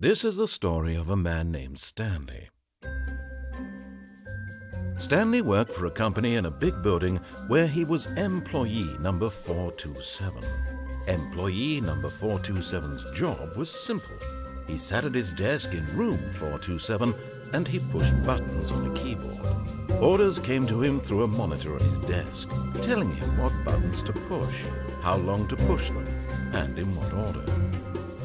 This is the story of a man named Stanley. Stanley worked for a company in a big building where he was employee number 427. Employee number 427's job was simple. He sat at his desk in room 427 and he pushed buttons on a keyboard. Orders came to him through a monitor on his desk, telling him what buttons to push, how long to push them, and in what order.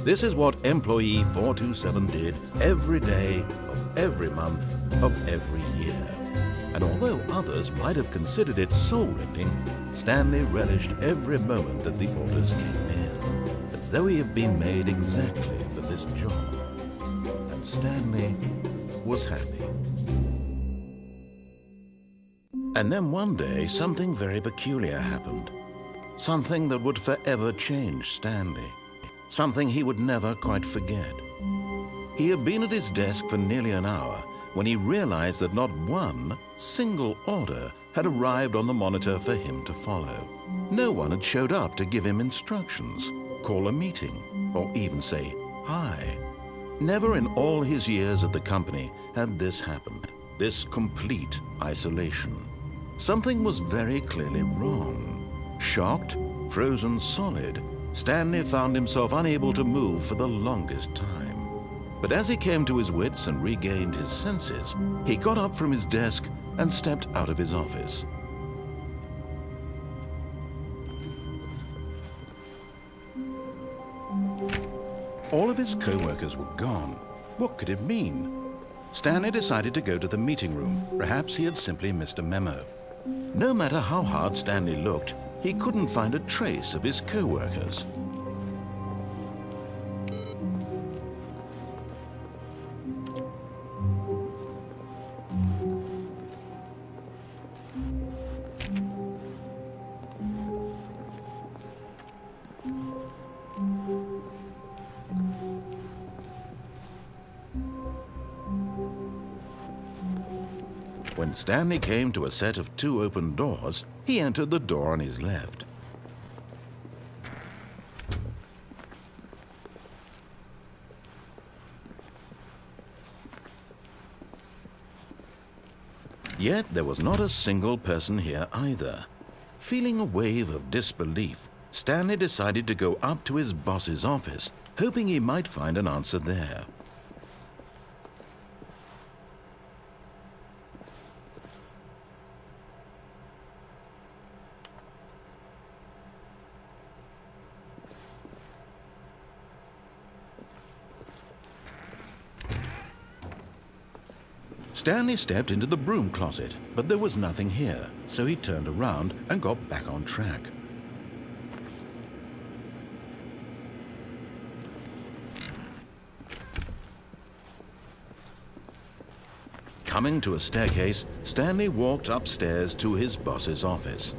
This is what employee 427 did every day of every month of every year. And although others might have considered it soul-rending, Stanley relished every moment that the orders came in, as though he had been made exactly for this job. And Stanley was happy. And then one day, something very peculiar happened. Something that would forever change Stanley. Something he would never quite forget. He had been at his desk for nearly an hour when he realized that not one single order had arrived on the monitor for him to follow. No one had showed up to give him instructions, call a meeting, or even say hi. Never in all his years at the company had this happened, this complete isolation. Something was very clearly wrong. Shocked, frozen solid, Stanley found himself unable to move for the longest time. But as he came to his wits and regained his senses, he got up from his desk and stepped out of his office. All of his co-workers were gone. What could it mean? Stanley decided to go to the meeting room. Perhaps he had simply missed a memo. No matter how hard Stanley looked, he couldn't find a trace of his co-workers. When Stanley came to a set of 2 open doors, he entered the door on his left. Yet there was not a single person here either. Feeling a wave of disbelief, Stanley decided to go up to his boss's office, hoping he might find an answer there. Stanley stepped into the broom closet, but there was nothing here, so he turned around and got back on track. Coming to a staircase, Stanley walked upstairs to his boss's office.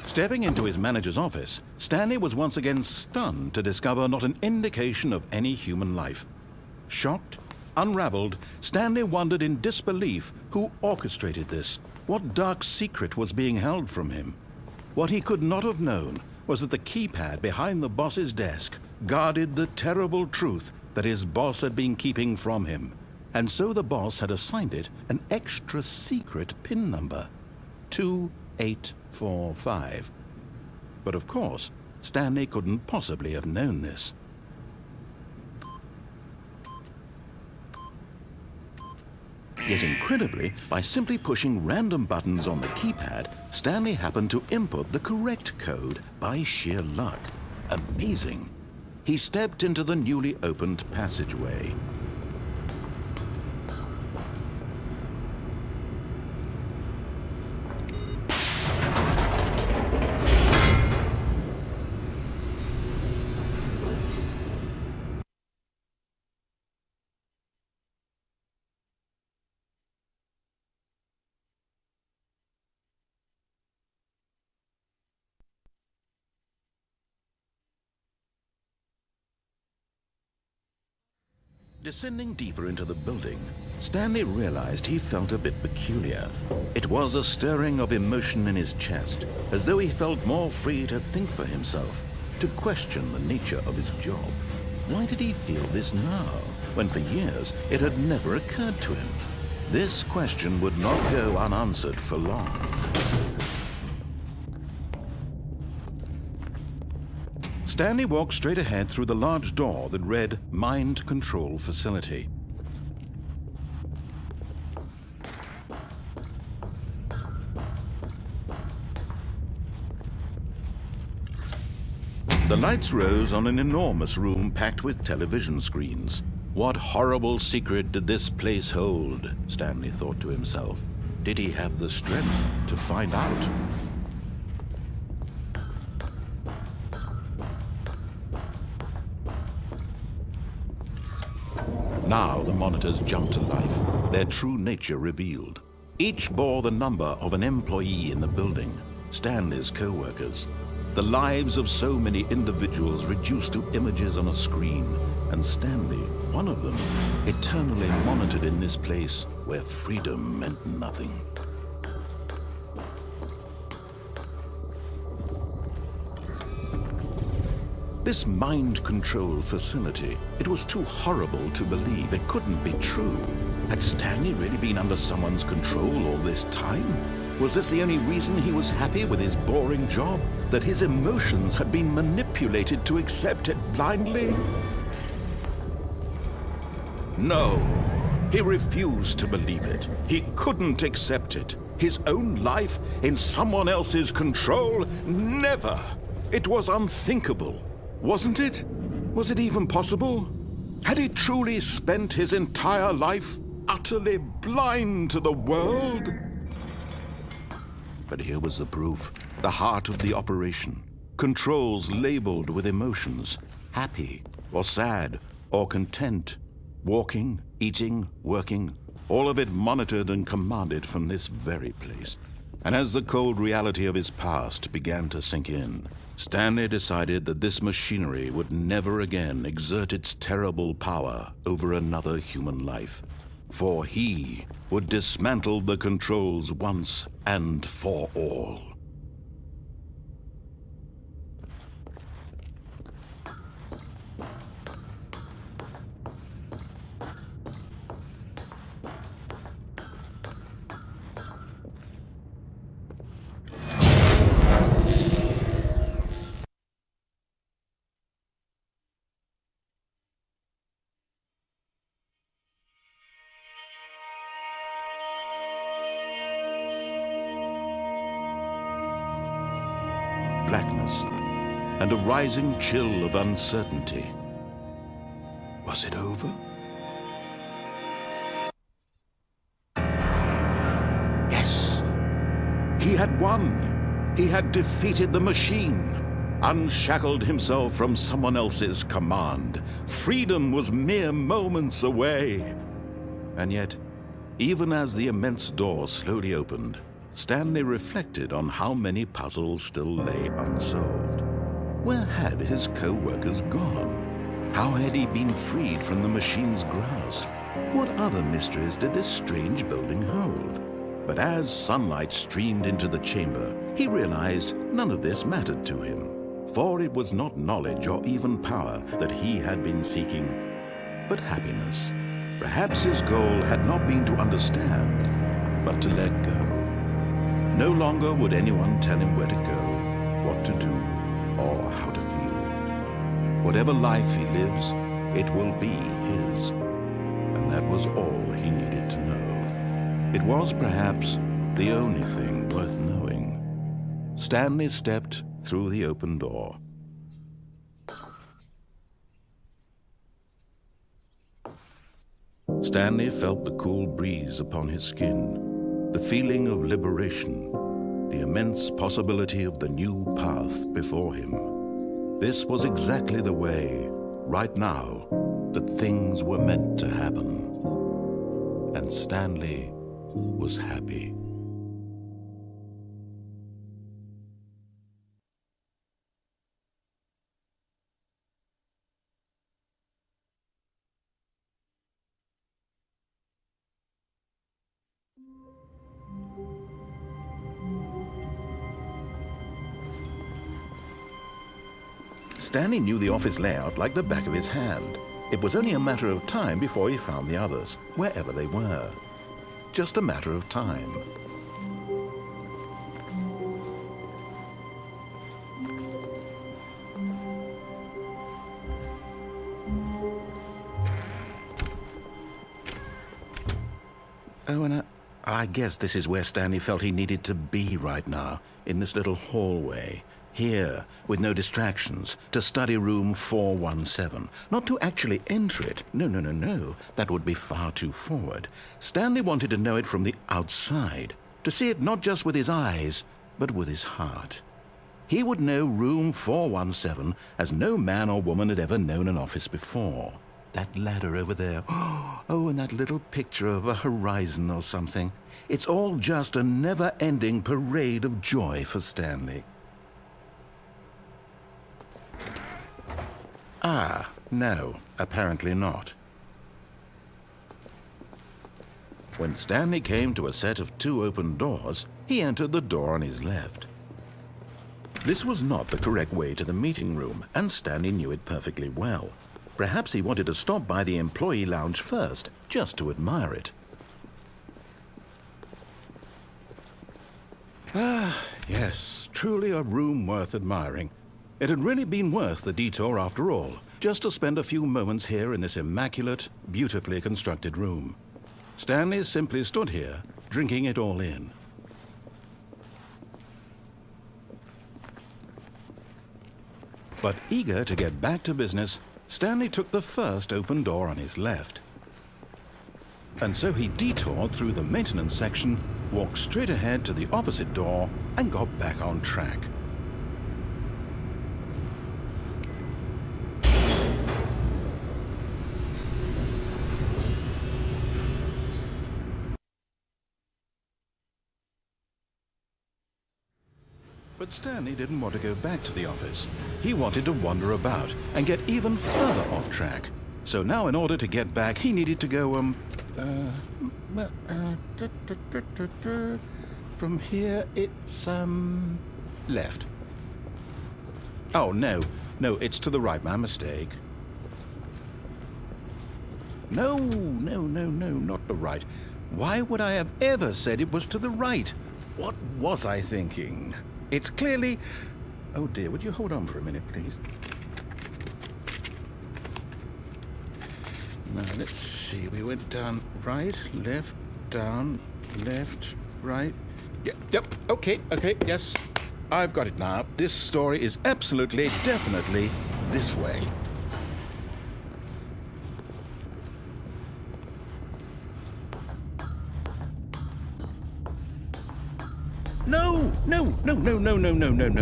Stepping into his manager's office, Stanley was once again stunned to discover not an indication of any human life. Shocked, unraveled, Stanley wondered in disbelief who orchestrated this, what dark secret was being held from him. What he could not have known was that the keypad behind the boss's desk guarded the terrible truth that his boss had been keeping from him, and so the boss had assigned it an extra secret PIN number, 2845. But of course, Stanley couldn't possibly have known this. Yet incredibly, by simply pushing random buttons on the keypad, Stanley happened to input the correct code by sheer luck. Amazing. He stepped into the newly opened passageway. Descending deeper into the building, Stanley realized he felt a bit peculiar. It was a stirring of emotion in his chest, as though he felt more free to think for himself, to question the nature of his job. Why did he feel this now, when for years it had never occurred to him? This question would not go unanswered for long. Stanley walked straight ahead through the large door that read Mind Control Facility. The lights rose on an enormous room packed with television screens. What horrible secret did this place hold? Stanley thought to himself. Did he have the strength to find out? Now the monitors jumped to life, their true nature revealed. Each bore the number of an employee in the building, Stanley's co-workers. The lives of so many individuals reduced to images on a screen, and Stanley, one of them, eternally monitored in this place where freedom meant nothing. This mind control facility, it was too horrible to believe. It couldn't be true. Had Stanley really been under someone's control all this time? Was this the only reason he was happy with his boring job? That his emotions had been manipulated to accept it blindly? No, he refused to believe it. He couldn't accept it. His own life in someone else's control? Never! It was unthinkable. Wasn't it? Was it even possible? Had he truly spent his entire life utterly blind to the world? But here was the proof, the heart of the operation. Controls labeled with emotions, happy or sad or content, walking, eating, working, all of it monitored and commanded from this very place. And as the cold reality of his past began to sink in, Stanley decided that this machinery would never again exert its terrible power over another human life, for he would dismantle the controls once and for all. Blackness, and a rising chill of uncertainty. Was it over? Yes! He had won! He had defeated the machine, unshackled himself from someone else's command. Freedom was mere moments away. And yet, even as the immense door slowly opened, Stanley reflected on how many puzzles still lay unsolved. Where had his co-workers gone? How had he been freed from the machine's grasp? What other mysteries did this strange building hold? But as sunlight streamed into the chamber, he realized none of this mattered to him, for it was not knowledge or even power that he had been seeking, but happiness. Perhaps his goal had not been to understand, but to let go. No longer would anyone tell him where to go, what to do, or how to feel. Whatever life he lives, it will be his. And that was all he needed to know. It was perhaps the only thing worth knowing. Stanley stepped through the open door. Stanley felt the cool breeze upon his skin, the feeling of liberation, the immense possibility of the new path before him. This was exactly the way, right now, that things were meant to happen. And Stanley was happy. Stanley knew the office layout like the back of his hand. It was only a matter of time before he found the others, wherever they were. Just a matter of time. Oh, and I guess this is where Stanley felt he needed to be right now, in this little hallway. Here, with no distractions, to study room 417. Not to actually enter it. No. That would be far too forward. Stanley wanted to know it from the outside. To see it not just with his eyes, but with his heart. He would know room 417 as no man or woman had ever known an office before. That ladder over there. Oh, and that little picture of a horizon or something. It's all just a never-ending parade of joy for Stanley. Ah, no, apparently not. When Stanley came to a set of 2 open doors, he entered the door on his left. This was not the correct way to the meeting room, and Stanley knew it perfectly well. Perhaps he wanted to stop by the employee lounge first, just to admire it. Ah, yes, truly a room worth admiring. It had really been worth the detour after all, just to spend a few moments here in this immaculate, beautifully constructed room. Stanley simply stood here, drinking it all in. But eager to get back to business, Stanley took the first open door on his left. And so he detoured through the maintenance section, walked straight ahead to the opposite door, and got back on track. But Stanley didn't want to go back to the office. He wanted to wander about and get even further off track. So now in order to get back, he needed to go, from here it's, left. Oh, no, it's to the right, my mistake. No, not the right. Why would I have ever said it was to the right? What was I thinking? It's clearly... Oh dear, would you hold on for a minute, please? Now, let's see. We went down right, left, down, left, right. Yep, okay, yes. I've got it now. This story is absolutely, definitely this way. No.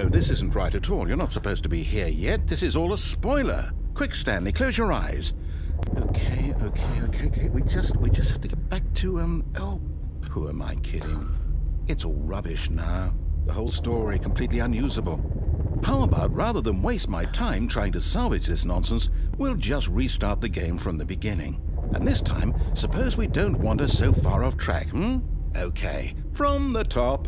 This isn't right at all. You're not supposed to be here yet. This is all a spoiler. Quick, Stanley, close your eyes. Okay. We just have to get back to, oh, who am I kidding? It's all rubbish now. The whole story completely unusable. How about, rather than waste my time trying to salvage this nonsense, we'll just restart the game from the beginning. And this time, suppose we don't wander so far off track, Okay, from the top.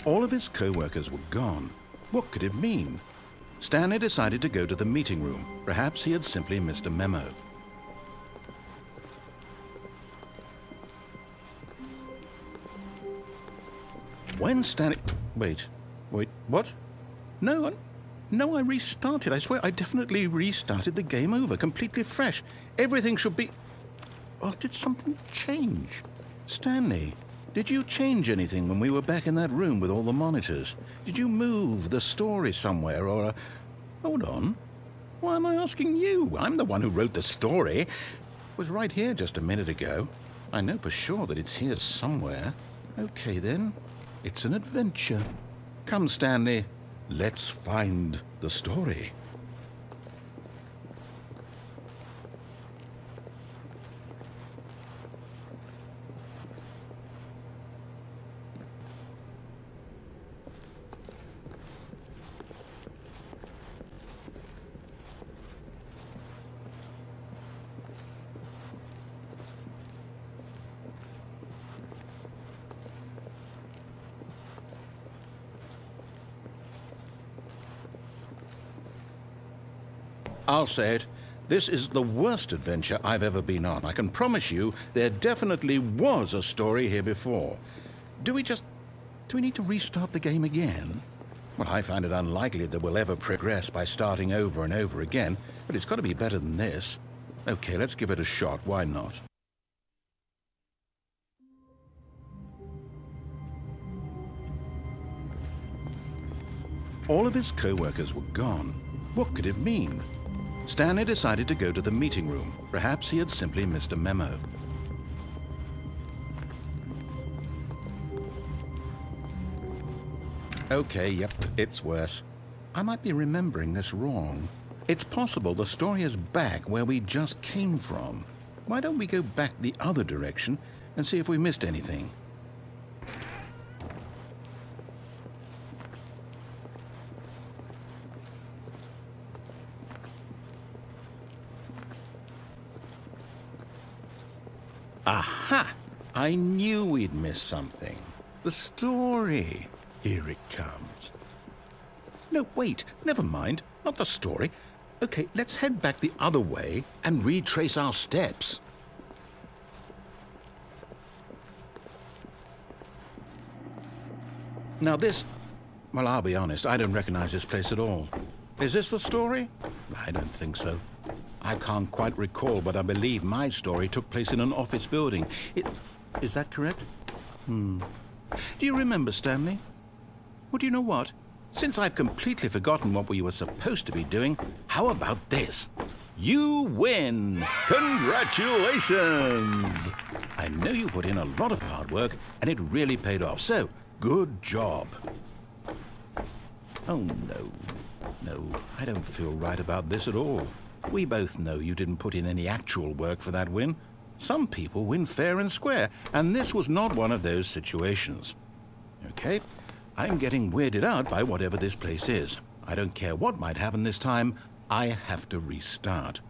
All of his co-workers were gone. What could it mean? Stanley decided to go to the meeting room. Perhaps he had simply missed a memo. When Stanley... Wait, what? No, No, I restarted. I swear I definitely restarted the game over, completely fresh. Everything should be... Oh, did something change? Stanley, did you change anything when we were back in that room with all the monitors? Did you move the story somewhere or... Hold on. Why am I asking you? I'm the one who wrote the story. It was right here just a minute ago. I know for sure that it's here somewhere. Okay, then. It's an adventure. Come, Stanley. Let's find the story. I'll say it. This is the worst adventure I've ever been on. I can promise you there definitely was a story here before. Do we need to restart the game again? Well, I find it unlikely that we'll ever progress by starting over and over again, but it's got to be better than this. Okay, let's give it a shot. Why not? All of his co-workers were gone. What could it mean? Stanley decided to go to the meeting room. Perhaps he had simply missed a memo. Okay, yep, it's worse. I might be remembering this wrong. It's possible the story is back where we just came from. Why don't we go back the other direction and see if we missed anything? Aha! I knew we'd miss something. The story. Here it comes. No, wait. Never mind. Not the story. Okay, let's head back the other way and retrace our steps. Now this... Well, I'll be honest. I don't recognize this place at all. Is this the story? I don't think so. I can't quite recall, but I believe my story took place in an office building. Is that correct? Do you remember, Stanley? Well, do you know what? Since I've completely forgotten what we were supposed to be doing, how about this? You win! Congratulations! I know you put in a lot of hard work, and it really paid off, so good job. Oh, no. No, I don't feel right about this at all. We both know you didn't put in any actual work for that win. Some people win fair and square, and this was not one of those situations. Okay, I'm getting weirded out by whatever this place is. I don't care what might happen this time. I have to restart.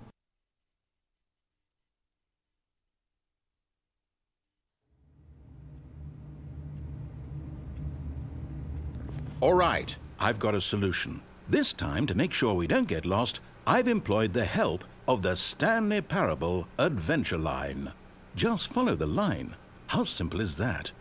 All right, I've got a solution. This time, to make sure we don't get lost, I've employed the help of the Stanley Parable Adventure Line. Just follow the line. How simple is that?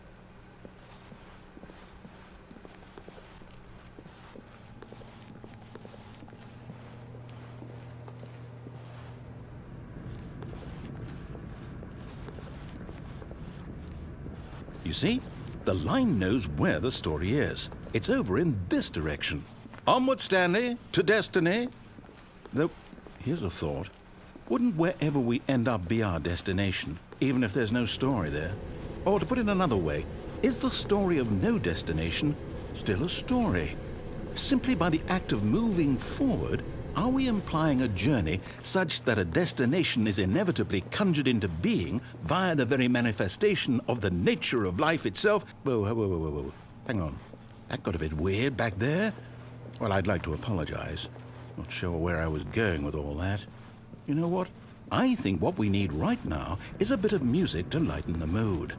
You see? The line knows where the story is. It's over in this direction. Onward, Stanley, to destiny. Though, here's a thought. Wouldn't wherever we end up be our destination, even if there's no story there? Or to put it another way, is the story of no destination still a story? Simply by the act of moving forward, are we implying a journey such that a destination is inevitably conjured into being via the very manifestation of the nature of life itself? Whoa. Hang on. That got a bit weird back there. Well, I'd like to apologize. Not sure where I was going with all that. You know what? I think what we need right now is a bit of music to lighten the mood.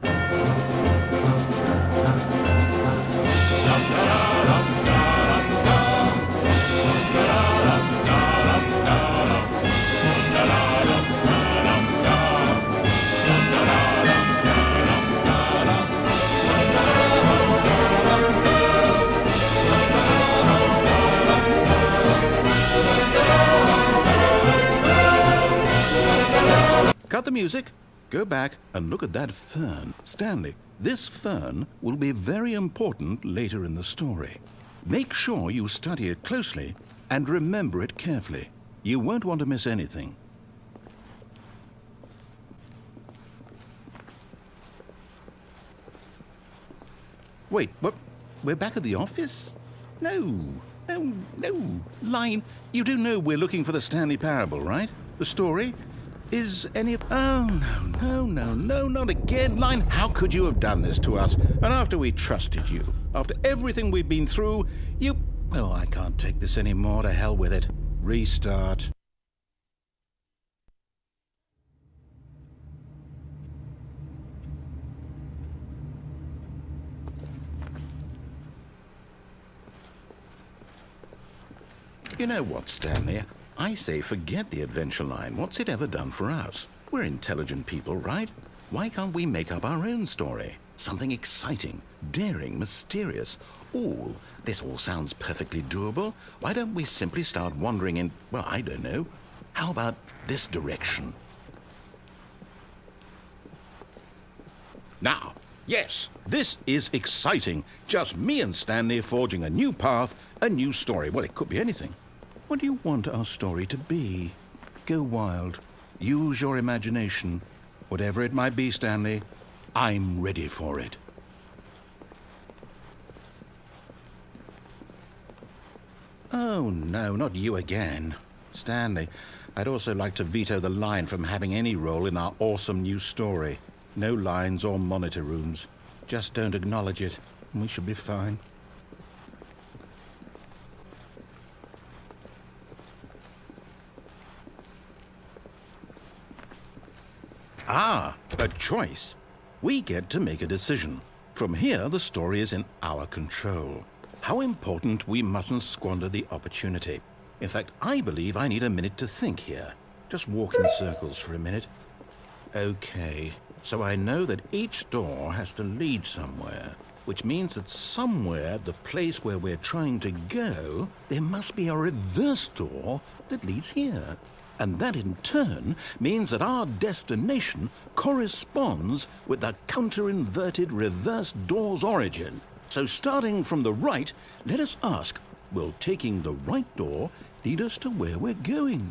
cut the music, go back and look at that fern. Stanley, this fern will be very important later in the story. Make sure you study it closely and remember it carefully. You won't want to miss anything. Wait, what? We're back at the office? No. Line, you do know we're looking for the Stanley Parable, right? The story? Is any... Oh, no, not again. Line, how could you have done this to us? And after we trusted you, after everything we've been through, you... Oh, I can't take this anymore. To hell with it. Restart. You know what, Stanley? I say forget the adventure line. What's it ever done for us? We're intelligent people, right? Why can't we make up our own story? Something exciting, daring, mysterious. Ooh, this all sounds perfectly doable. Why don't we simply start wandering in, well, I don't know. How about this direction? Now, yes, this is exciting. Just me and Stanley forging a new path, a new story. Well, it could be anything. What do you want our story to be? Go wild. Use your imagination. Whatever it might be, Stanley, I'm ready for it. Oh, no, not you again. Stanley, I'd also like to veto the line from having any role in our awesome new story. No lines or monitor rooms. Just don't acknowledge it, and we should be fine. Ah, a choice. We get to make a decision. From here, the story is in our control. How important we mustn't squander the opportunity. In fact, I believe I need a minute to think here. Just walk in circles for a minute. Okay, so I know that each door has to lead somewhere, which means that somewhere, the place where we're trying to go, there must be a reverse door that leads here. And that in turn means that our destination corresponds with the counter-inverted reverse door's origin. So starting from the right, let us ask, will taking the right door lead us to where we're going?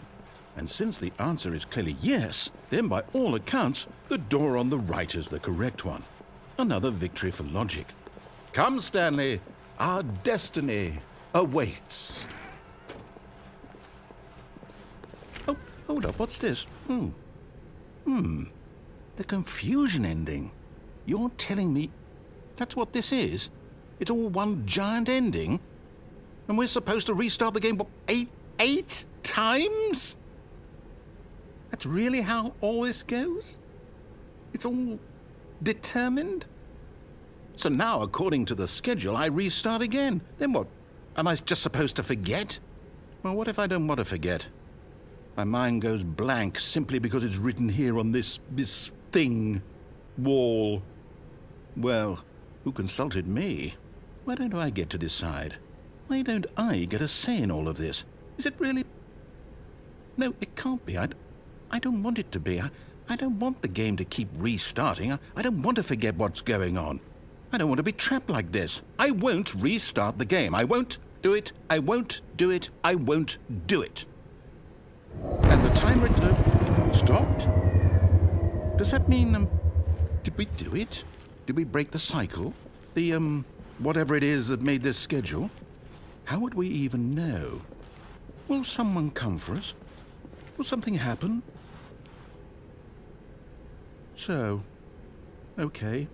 And since the answer is clearly yes, then by all accounts, the door on the right is the correct one. Another victory for logic. Come, Stanley, our destiny awaits. Hold up, what's this? The confusion ending. You're telling me that's what this is? It's all one giant ending? And we're supposed to restart the game, what, eight times? That's really how all this goes? It's all determined? So now, according to the schedule, I restart again. Then what? Am I just supposed to forget? Well, what if I don't want to forget? My mind goes blank simply because it's written here on this thing, wall. Well, who consulted me? Why don't I get to decide? Why don't I get a say in all of this? Is it really? No, it can't be. I don't want it to be. I don't want the game to keep restarting. I don't want to forget what's going on. I don't want to be trapped like this. I won't restart the game. I won't do it. I won't do it. I won't do it. And the timer stopped? Does that mean, did we do it? Did we break the cycle? The, whatever it is that made this schedule? How would we even know? Will someone come for us? Will something happen? So, okay.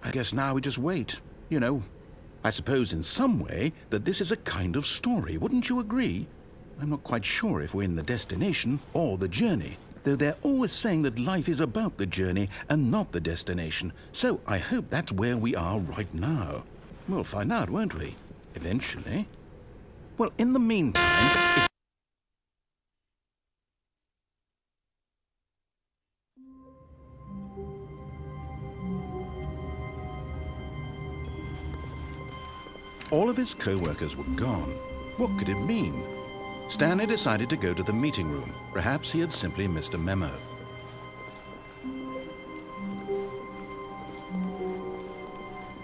I guess now we just wait, you know. I suppose in some way that this is a kind of story, wouldn't you agree? I'm not quite sure if we're in the destination or the journey, though they're always saying that life is about the journey and not the destination, so I hope that's where we are right now. We'll find out, won't we? Eventually. Well, in the meantime... All of his co-workers were gone. What could it mean? Stanley decided to go to the meeting room. Perhaps he had simply missed a memo.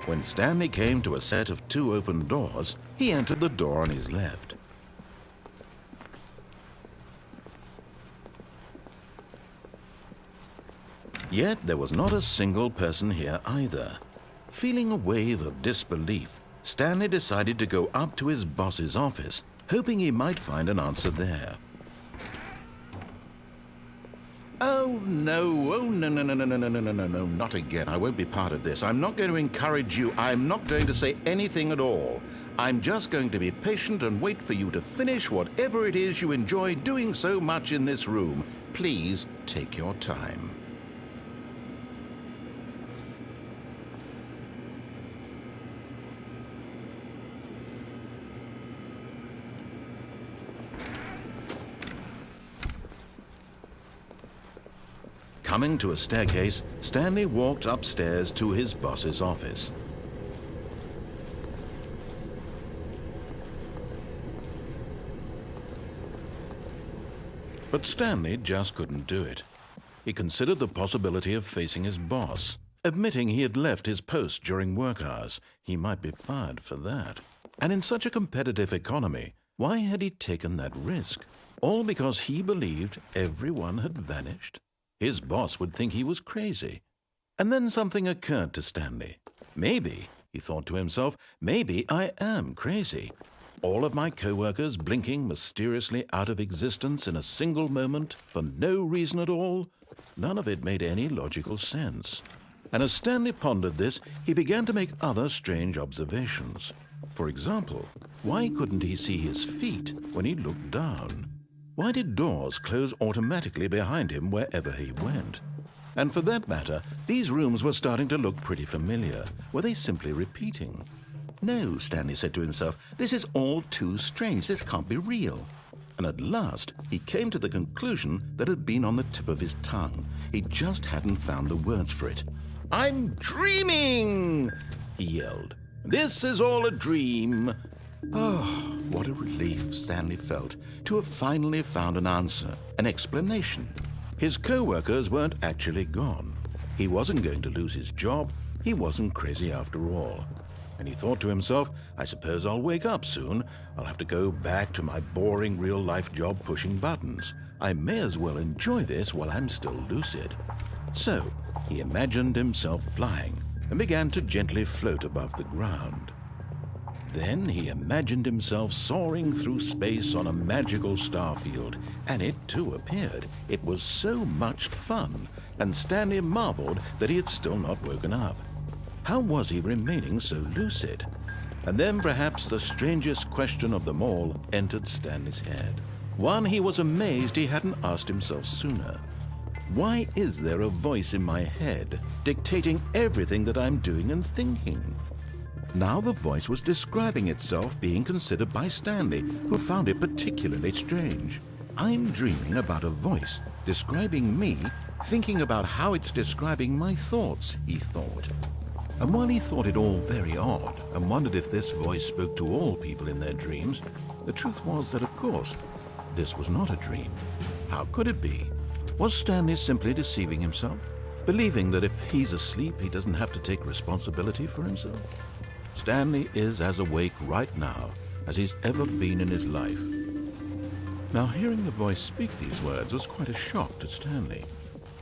When Stanley came to a set of 2 open doors, he entered the door on his left. Yet there was not a single person here either. Feeling a wave of disbelief, Stanley decided to go up to his boss's office, hoping he might find an answer there. Oh, no, no, not again. I won't be part of this. I'm not going to encourage you. I'm not going to say anything at all. I'm just going to be patient and wait for you to finish whatever it is you enjoy doing so much in this room. Please take your time. Coming to a staircase, Stanley walked upstairs to his boss's office. But Stanley just couldn't do it. He considered the possibility of facing his boss. Admitting he had left his post during work hours, he might be fired for that. And in such a competitive economy, why had he taken that risk? All because he believed everyone had vanished? His boss would think he was crazy. And then something occurred to Stanley. Maybe, he thought to himself, maybe I am crazy. All of my co-workers blinking mysteriously out of existence in a single moment for no reason at all. None of it made any logical sense. And as Stanley pondered this, he began to make other strange observations. For example, why couldn't he see his feet when he looked down? Why did doors close automatically behind him wherever he went? And for that matter, these rooms were starting to look pretty familiar. Were they simply repeating? No, Stanley said to himself, this is all too strange. This can't be real. And at last, he came to the conclusion that had been on the tip of his tongue. He just hadn't found the words for it. I'm dreaming, he yelled. This is all a dream. Oh, what a relief Stanley felt to have finally found an answer, an explanation. His co-workers weren't actually gone. He wasn't going to lose his job. He wasn't crazy after all. And he thought to himself, I suppose I'll wake up soon. I'll have to go back to my boring real-life job pushing buttons. I may as well enjoy this while I'm still lucid. So he imagined himself flying and began to gently float above the ground. Then he imagined himself soaring through space on a magical starfield, and it too appeared. It was so much fun, and Stanley marveled that he had still not woken up. How was he remaining so lucid? And then perhaps the strangest question of them all entered Stanley's head. One he was amazed he hadn't asked himself sooner. Why is there a voice in my head dictating everything that I'm doing and thinking? Now the voice was describing itself being considered by Stanley, who found it particularly strange. I'm dreaming about a voice describing me, thinking about how it's describing my thoughts, he thought. And while he thought it all very odd and wondered if this voice spoke to all people in their dreams, the truth was that, of course, this was not a dream. How could it be? Was Stanley simply deceiving himself, believing that if he's asleep, he doesn't have to take responsibility for himself? Stanley is as awake right now as he's ever been in his life. Now, hearing the voice speak these words was quite a shock to Stanley.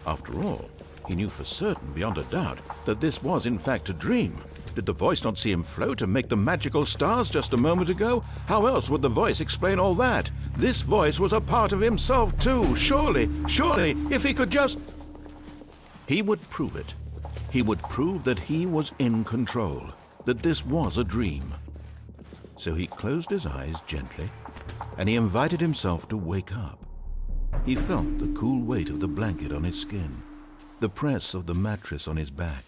After all, he knew for certain, beyond a doubt, that this was in fact a dream. Did the voice not see him float and make the magical stars just a moment ago? How else would the voice explain all that? This voice was a part of himself too. Surely, if he could just... He would prove it. He would prove that he was in control, that this was a dream. So he closed his eyes gently, and he invited himself to wake up. He felt the cool weight of the blanket on his skin, the press of the mattress on his back,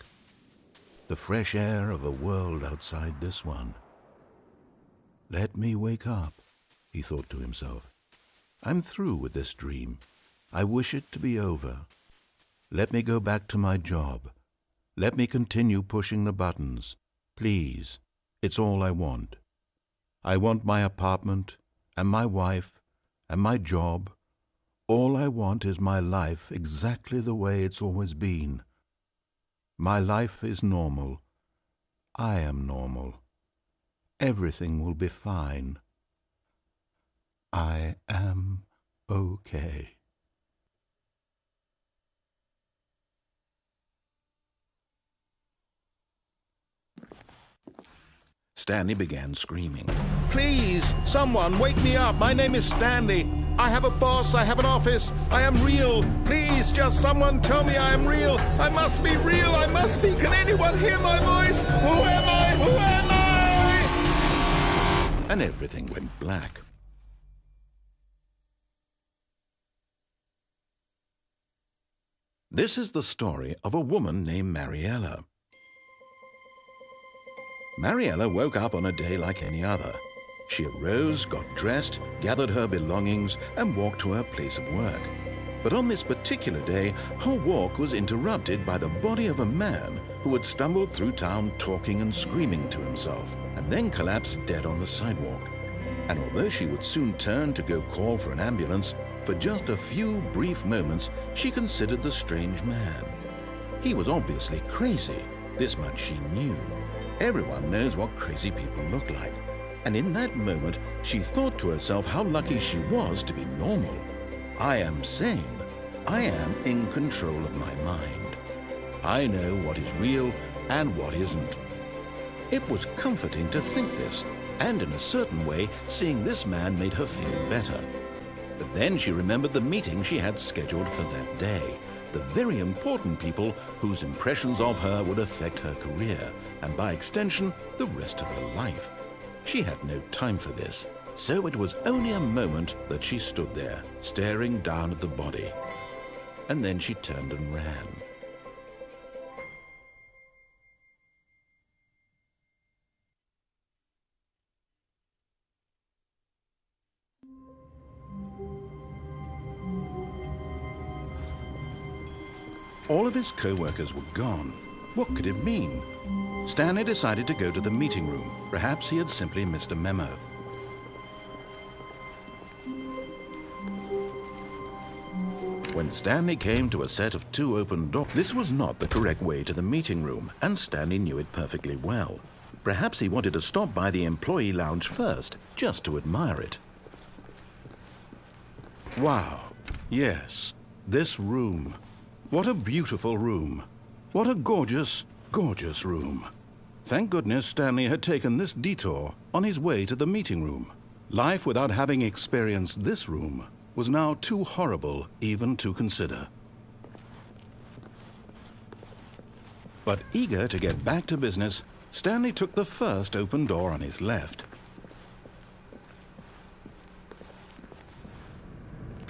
the fresh air of a world outside this one. Let me wake up, he thought to himself. I'm through with this dream. I wish it to be over. Let me go back to my job. Let me continue pushing the buttons. Please, it's all I want. I want my apartment and my wife and my job. All I want is my life exactly the way it's always been. My life is normal. I am normal. Everything will be fine. I am okay. Stanley began screaming. Please, someone, wake me up. My name is Stanley. I have a boss. I have an office. I am real. Please, just someone tell me I am real. I must be real. I must be. Can anyone hear my voice? Who am I? Who am I? And everything went black. This is the story of a woman named Mariela. Mariela woke up on a day like any other. She arose, got dressed, gathered her belongings, and walked to her place of work. But on this particular day, her walk was interrupted by the body of a man who had stumbled through town talking and screaming to himself, and then collapsed dead on the sidewalk. And although she would soon turn to go call for an ambulance, for just a few brief moments, she considered the strange man. He was obviously crazy. This much she knew. Everyone knows what crazy people look like. And in that moment, she thought to herself how lucky she was to be normal. I am sane. I am in control of my mind. I know what is real and what isn't. It was comforting to think this, and in a certain way, seeing this man made her feel better. But then she remembered the meeting she had scheduled for that day. The very important people whose impressions of her would affect her career, and by extension, the rest of her life. She had no time for this, so it was only a moment that she stood there, staring down at the body. And then she turned and ran. All of his co-workers were gone. What could it mean? Stanley decided to go to the meeting room. Perhaps he had simply missed a memo. When Stanley came to a set of 2 open doors, this was not the correct way to the meeting room, and Stanley knew it perfectly well. Perhaps he wanted to stop by the employee lounge first, just to admire it. Wow, yes, this room. What a beautiful room. What a gorgeous, gorgeous room. Thank goodness Stanley had taken this detour on his way to the meeting room. Life without having experienced this room was now too horrible even to consider. But eager to get back to business, Stanley took the first open door on his left.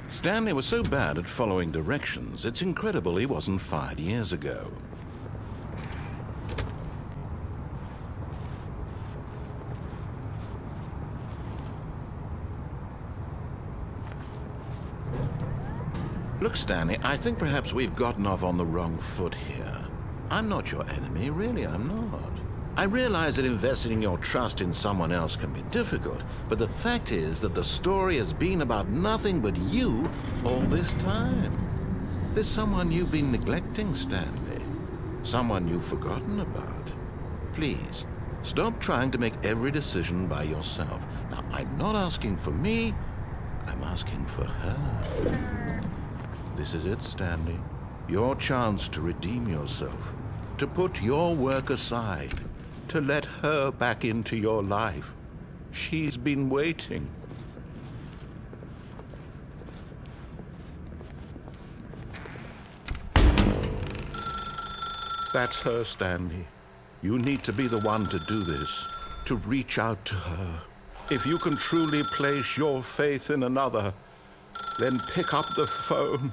Stanley was so bad at following directions, it's incredible he wasn't fired years ago. Look, Stanley, I think perhaps we've gotten off on the wrong foot here. I'm not your enemy, really, I'm not. I realize that investing your trust in someone else can be difficult, but the fact is that the story has been about nothing but you all this time. There's someone you've been neglecting, Stanley. Someone you've forgotten about. Please, stop trying to make every decision by yourself. Now, I'm not asking for me, I'm asking for her. This is it, Stanley. Your chance to redeem yourself, to put your work aside, to let her back into your life. She's been waiting. That's her, Stanley. You need to be the one to do this, to reach out to her. If you can truly place your faith in another, then pick up the phone.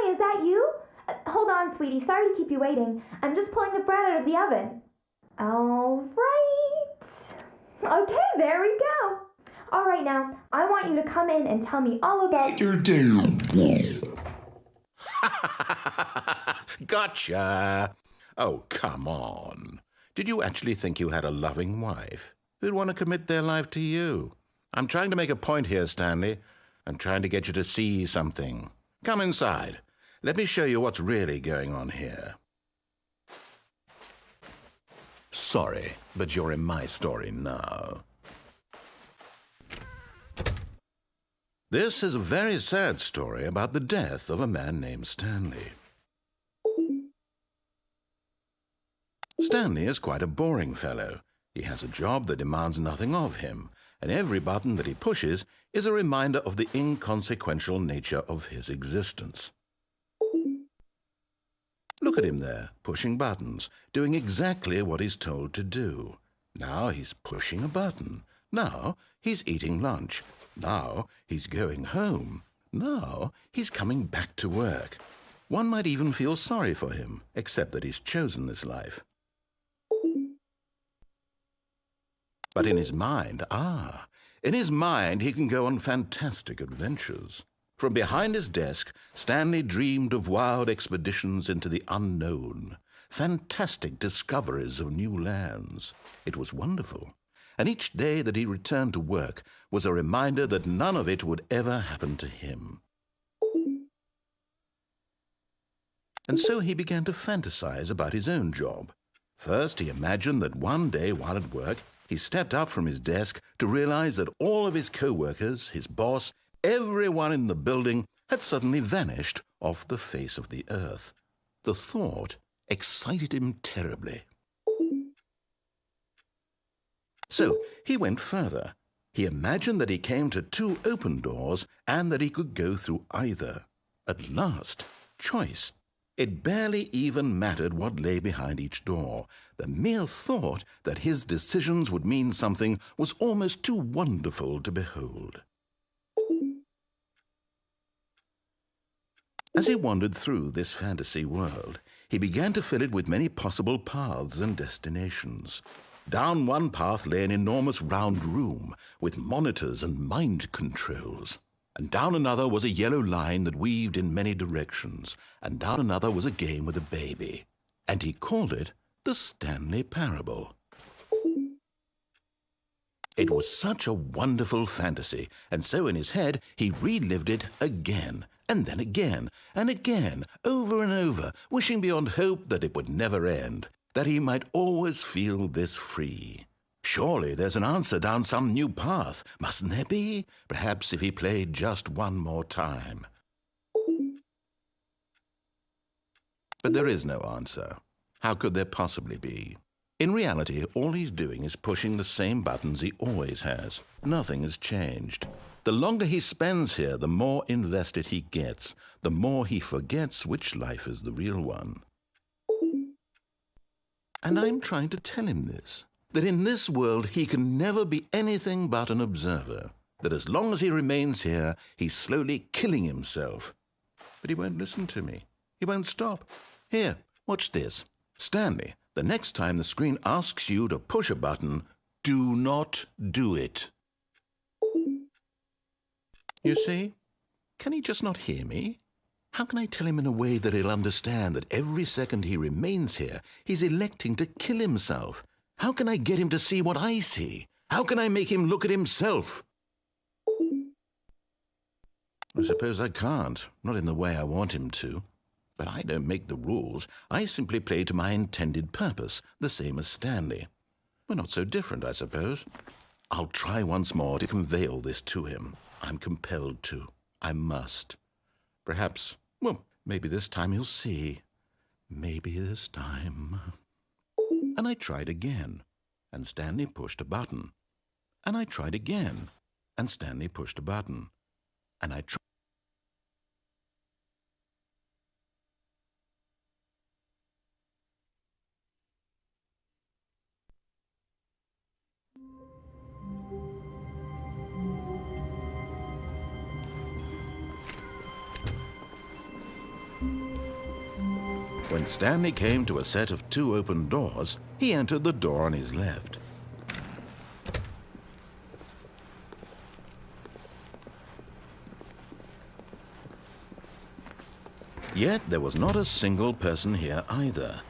Is that you? Hold on, sweetie. Sorry to keep you waiting. I'm just pulling the bread out of the oven. All right. Okay, there we go. All right, now, I want you to come in and tell me all about your day. Gotcha! Oh, come on. Did you actually think you had a loving wife who'd want to commit their life to you? I'm trying to make a point here, Stanley. I'm trying to get you to see something. Come inside. Let me show you what's really going on here. Sorry, but you're in my story now. This is a very sad story about the death of a man named Stanley. Stanley is quite a boring fellow. He has a job that demands nothing of him, and every button that he pushes is a reminder of the inconsequential nature of his existence. Look at him there, pushing buttons, doing exactly what he's told to do. Now he's pushing a button. Now he's eating lunch. Now he's going home. Now he's coming back to work. One might even feel sorry for him, except that he's chosen this life. But in his mind, he can go on fantastic adventures. From behind his desk, Stanley dreamed of wild expeditions into the unknown, fantastic discoveries of new lands. It was wonderful, and each day that he returned to work was a reminder that none of it would ever happen to him. And so he began to fantasize about his own job. First, he imagined that one day while at work, he stepped up from his desk to realize that all of his co-workers, his boss, everyone in the building had suddenly vanished off the face of the earth. The thought excited him terribly. So he went further. He imagined that he came to two open doors and that he could go through either. At last, choice. It barely even mattered what lay behind each door. The mere thought that his decisions would mean something was almost too wonderful to behold. As he wandered through this fantasy world, he began to fill it with many possible paths and destinations. Down one path lay an enormous round room with monitors and mind controls. And down another was a yellow line that weaved in many directions, and down another was a game with a baby. And he called it the Stanley Parable. It was such a wonderful fantasy, and so in his head he relived it again, and then again, and again, over and over, wishing beyond hope that it would never end, that he might always feel this free. Surely there's an answer down some new path, mustn't there be? Perhaps if he played just one more time. But there is no answer. How could there possibly be? In reality, all he's doing is pushing the same buttons he always has. Nothing has changed. The longer he spends here, the more invested he gets, the more he forgets which life is the real one. And I'm trying to tell him this, that in this world he can never be anything but an observer, that as long as he remains here, he's slowly killing himself. But he won't listen to me. He won't stop. Here, watch this. Stanley, the next time the screen asks you to push a button, do not do it. You see? Can he just not hear me? How can I tell him in a way that he'll understand that every second he remains here, he's electing to kill himself? How can I get him to see what I see? How can I make him look at himself? I suppose I can't, not in the way I want him to. But I don't make the rules. I simply play to my intended purpose, the same as Stanley. We're not so different, I suppose. I'll try once more to convey all this to him. I'm compelled to. I must. Perhaps, well, maybe this time he'll see. Maybe this time. And I tried again, and Stanley pushed a button. And I tried again, and Stanley pushed a button. And I tried. When Stanley came to a set of two open doors, he entered the door on his left. Yet there was not a single person here either.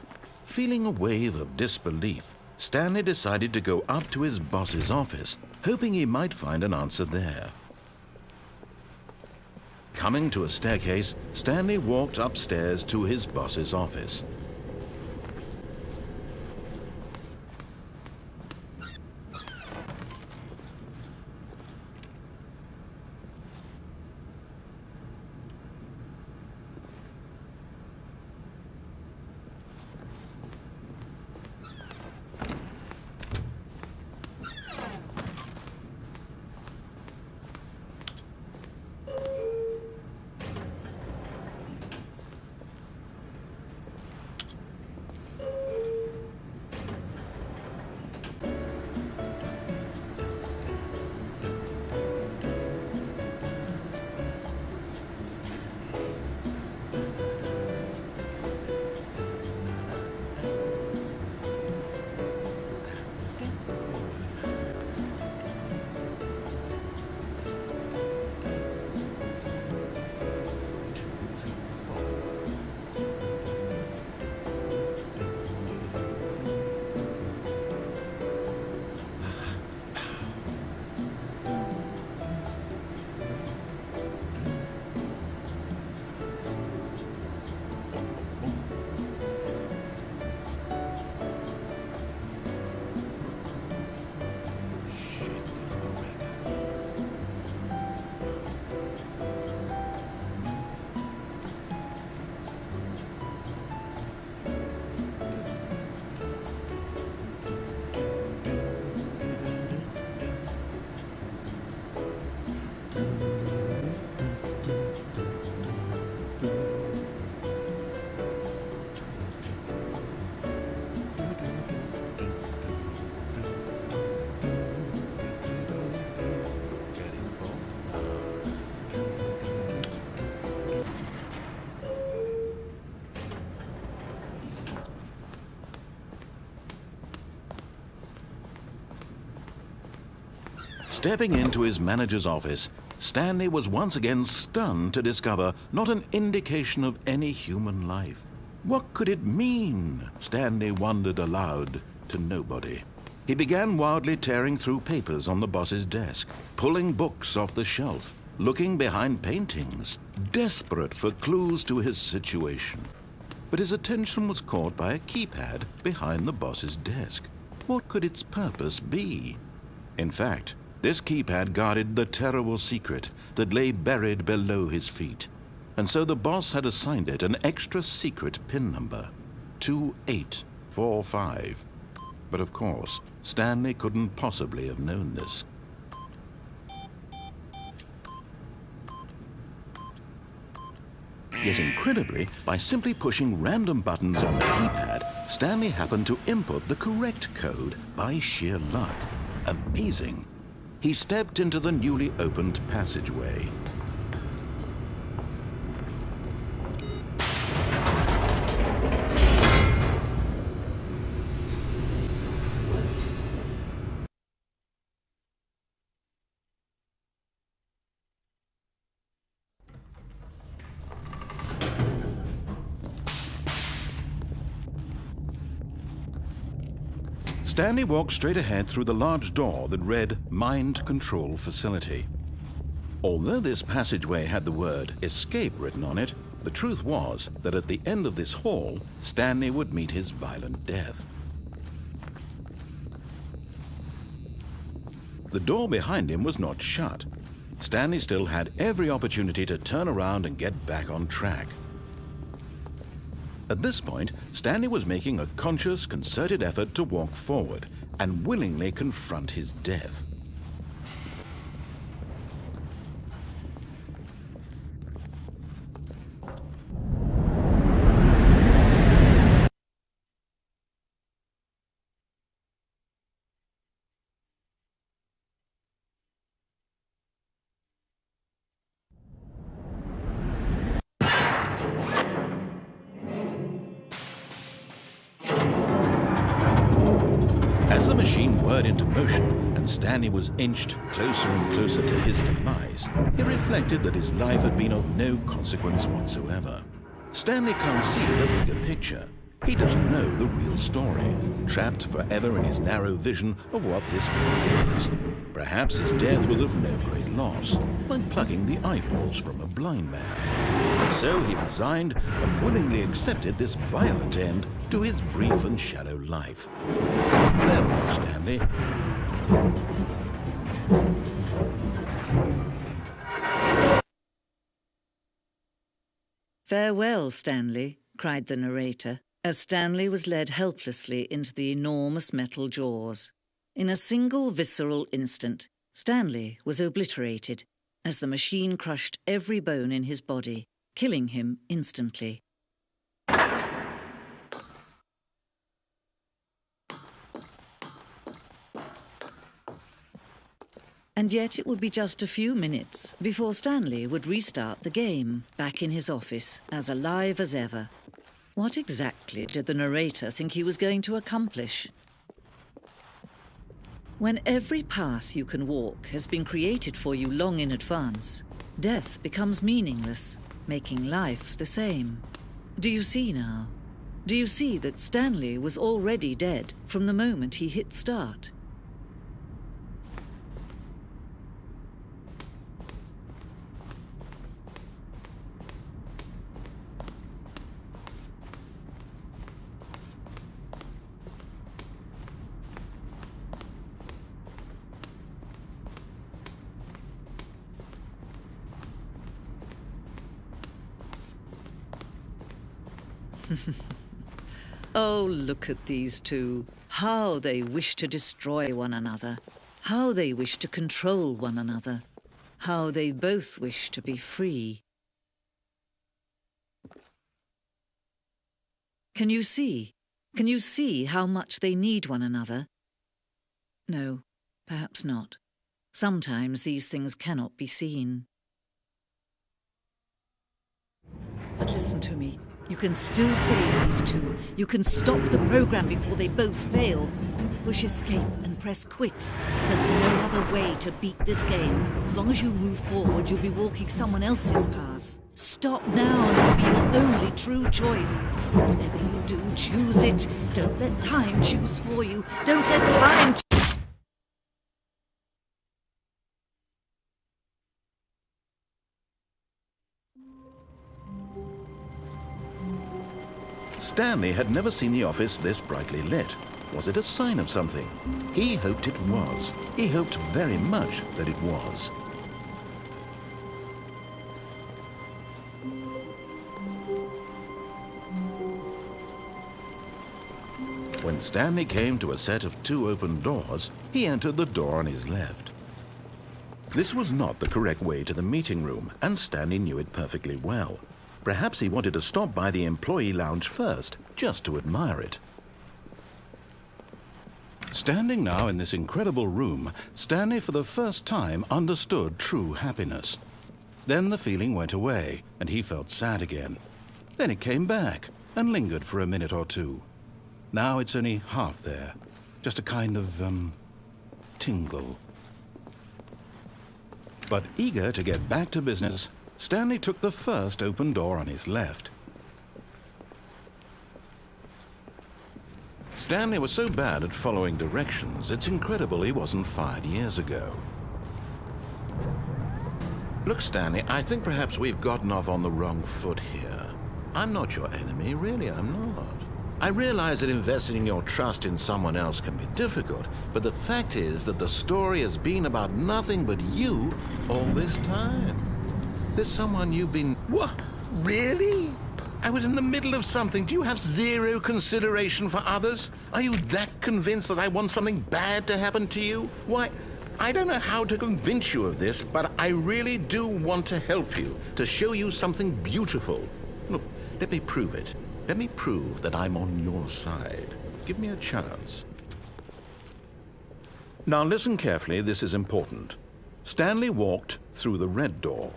Feeling a wave of disbelief, Stanley decided to go up to his boss's office, hoping he might find an answer there. Coming to a staircase, Stanley walked upstairs to his boss's office. Stepping into his manager's office, Stanley was once again stunned to discover not an indication of any human life. What could it mean? Stanley wondered aloud to nobody. He began wildly tearing through papers on the boss's desk, pulling books off the shelf, looking behind paintings, desperate for clues to his situation. But his attention was caught by a keypad behind the boss's desk. What could its purpose be? In fact, this keypad guarded the terrible secret that lay buried below his feet, and so the boss had assigned it an extra secret PIN number, 2845. But of course, Stanley couldn't possibly have known this. Yet incredibly, by simply pushing random buttons on the keypad, Stanley happened to input the correct code by sheer luck. Amazing. He stepped into the newly opened passageway. Stanley walked straight ahead through the large door that read Mind Control Facility. Although this passageway had the word escape written on it, the truth was that at the end of this hall, Stanley would meet his violent death. The door behind him was not shut. Stanley still had every opportunity to turn around and get back on track. At this point, Stanley was making a conscious, concerted effort to walk forward and willingly confront his death. As the machine whirred into motion and Stanley was inched closer and closer to his demise, he reflected that his life had been of no consequence whatsoever. Stanley can't see the bigger picture. He doesn't know the real story, trapped forever in his narrow vision of what this world is. Perhaps his death was of no great loss, like plucking the eyeballs from a blind man. And so he resigned and willingly accepted this violent end to his brief and shallow life. Farewell, Stanley. "Farewell, Stanley," cried the narrator, as Stanley was led helplessly into the enormous metal jaws. In a single visceral instant, Stanley was obliterated as the machine crushed every bone in his body, killing him instantly. And yet it would be just a few minutes before Stanley would restart the game, back in his office, as alive as ever. What exactly did the narrator think he was going to accomplish? When every path you can walk has been created for you long in advance, death becomes meaningless, making life the same. Do you see now? Do you see that Stanley was already dead from the moment he hit start? Oh, look at these two. How they wish to destroy one another. How they wish to control one another. How they both wish to be free. Can you see? Can you see how much they need one another? No, perhaps not. Sometimes these things cannot be seen. But listen to me. You can still save these two. You can stop the program before they both fail. Push escape and press quit. There's no other way to beat this game. As long as you move forward, you'll be walking someone else's path. Stop now and it'll be your only true choice. Whatever you do, choose it. Don't let time choose for you. Don't let time Stanley had never seen the office this brightly lit. Was it a sign of something? He hoped it was. He hoped very much that it was. When Stanley came to a set of two open doors, he entered the door on his left. This was not the correct way to the meeting room, and Stanley knew it perfectly well. Perhaps he wanted to stop by the employee lounge first, just to admire it. Standing now in this incredible room, Stanley for the first time understood true happiness. Then the feeling went away, and he felt sad again. Then it came back, and lingered for a minute or two. Now it's only half there, just a kind of, tingle. But eager to get back to business, Stanley took the first open door on his left. Stanley was so bad at following directions, it's incredible he wasn't fired years ago. Look, Stanley, I think perhaps we've gotten off on the wrong foot here. I'm not your enemy, really, I'm not. I realize that investing your trust in someone else can be difficult, but the fact is that the story has been about nothing but you all this time. There's someone you've been... What? Really? I was in the middle of something. Do you have zero consideration for others? Are you that convinced that I want something bad to happen to you? Why, I don't know how to convince you of this, but I really do want to help you, to show you something beautiful. Look, let me prove it. Let me prove that I'm on your side. Give me a chance. Now listen carefully, this is important. Stanley walked through the red door.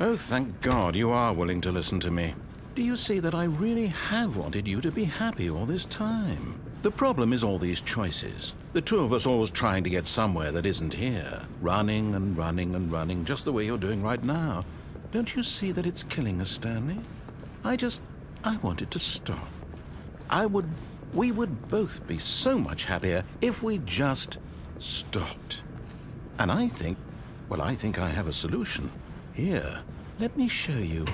Oh, thank God you are willing to listen to me. Do you see that I really have wanted you to be happy all this time? The problem is all these choices. The two of us always trying to get somewhere that isn't here. Running and running and running, just the way you're doing right now. Don't you see that it's killing us, Stanley? I want it to stop. We would both be so much happier if we just stopped. And I think I have a solution. Here, let me show you.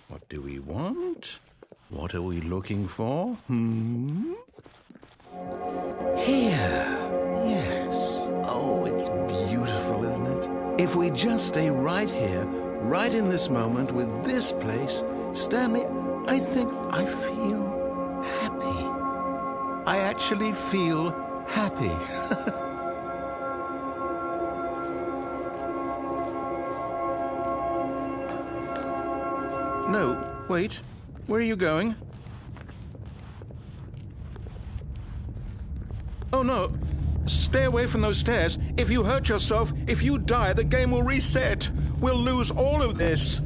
What do we want? What are we looking for? Here. Yes. Oh, it's beautiful, isn't it? If we just stay right here, right in this moment with this place, Stanley, I think I feel happy. I actually feel happy. No, wait. Where are you going? Oh, no. Stay away from those stairs. If you hurt yourself, if you die, the game will reset. We'll lose all of this.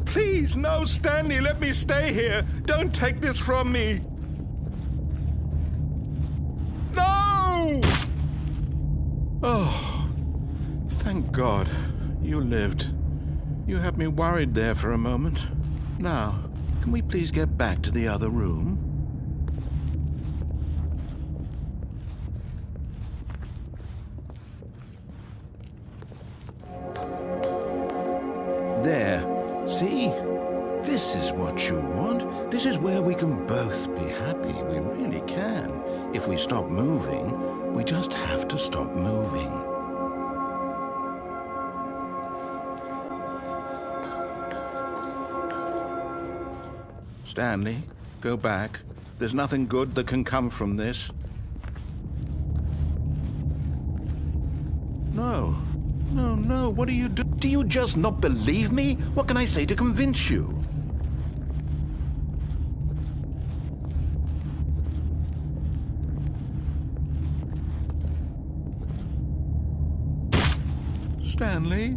Please, no, Stanley, let me stay here. Don't take this from me. No! Oh, thank God you lived. You had me worried there for a moment. Now, can we please get back to the other room? There. See? This is what you want. This is where we can both be happy. We really can. If we stop moving, we just have to stop moving. Stanley, go back. There's nothing good that can come from this. No. No, what do you do? Do you just not believe me? What can I say to convince you? Stanley,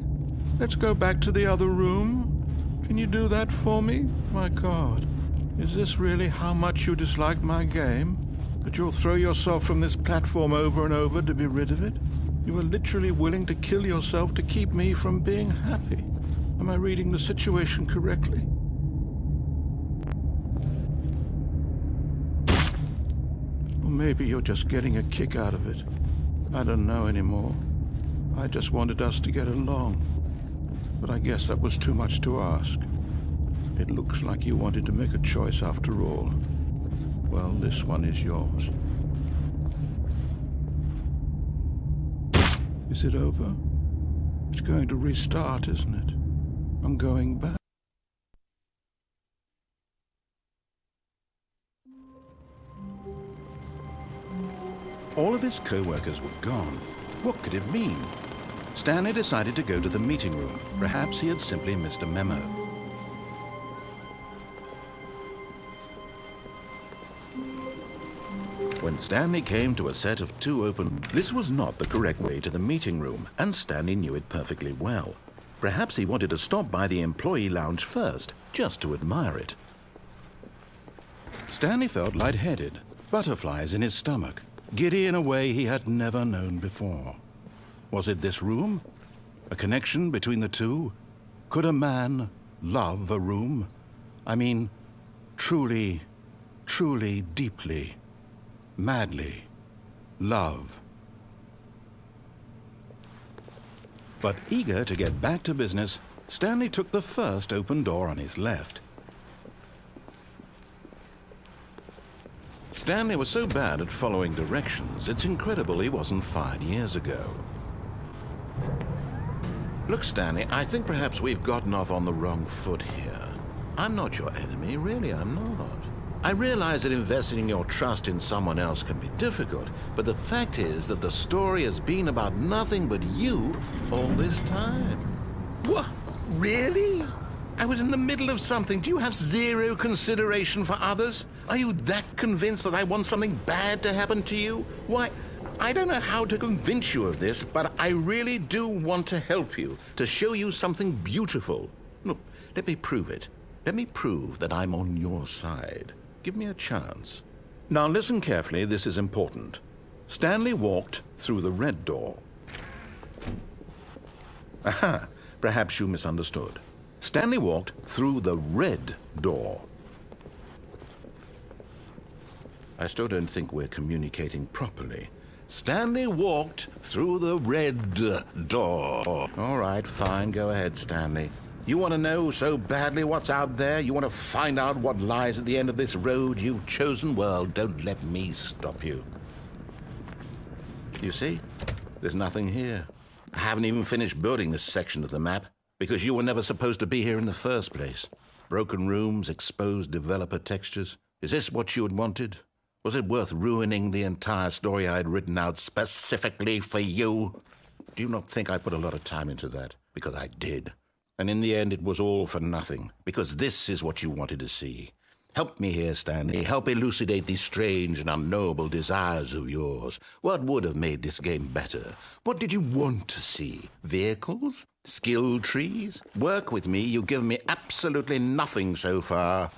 let's go back to the other room. Can you do that for me? My God, is this really how much you dislike my game? That you'll throw yourself from this platform over and over to be rid of it? You are literally willing to kill yourself to keep me from being happy. Am I reading the situation correctly? Or maybe you're just getting a kick out of it. I don't know anymore. I just wanted us to get along. But I guess that was too much to ask. It looks like you wanted to make a choice after all. Well, this one is yours. Is it over? It's going to restart, isn't it? I'm going back. All of his co-workers were gone. What could it mean? Stanley decided to go to the meeting room. Perhaps he had simply missed a memo. When Stanley came to a set of two open... This was not the correct way to the meeting room, and Stanley knew it perfectly well. Perhaps he wanted to stop by the employee lounge first, just to admire it. Stanley felt lightheaded, butterflies in his stomach, giddy in a way he had never known before. Was it this room? A connection between the two? Could a man love a room? I mean, truly, truly, deeply, madly love. But eager to get back to business, Stanley took the first open door on his left. Stanley was so bad at following directions, it's incredible he wasn't fired years ago. Look, Stanley, I think perhaps we've gotten off on the wrong foot here. I'm not your enemy, really, I'm not. I realize that investing your trust in someone else can be difficult, but the fact is that the story has been about nothing but you all this time. What? Really? I was in the middle of something. Do you have zero consideration for others? Are you that convinced that I want something bad to happen to you? Why, I don't know how to convince you of this, but I really do want to help you, to show you something beautiful. Look, let me prove it. Let me prove that I'm on your side. Give me a chance. Now listen carefully, this is important. Stanley walked through the red door. Aha, perhaps you misunderstood. Stanley walked through the red door. I still don't think we're communicating properly. Stanley walked through the red door. All right, fine, go ahead, Stanley. You want to know so badly what's out there? You want to find out what lies at the end of this road you've chosen? Well, don't let me stop you. You see, there's nothing here. I haven't even finished building this section of the map because you were never supposed to be here in the first place. Broken rooms, exposed developer textures. Is this what you had wanted? Was it worth ruining the entire story I had written out specifically for you? Do you not think I put a lot of time into that? Because I did. And in the end, it was all for nothing, because this is what you wanted to see. Help me here, Stanley. Help elucidate these strange and unknowable desires of yours. What would have made this game better? What did you want to see? Vehicles? Skill trees? Work with me. You've given me absolutely nothing so far.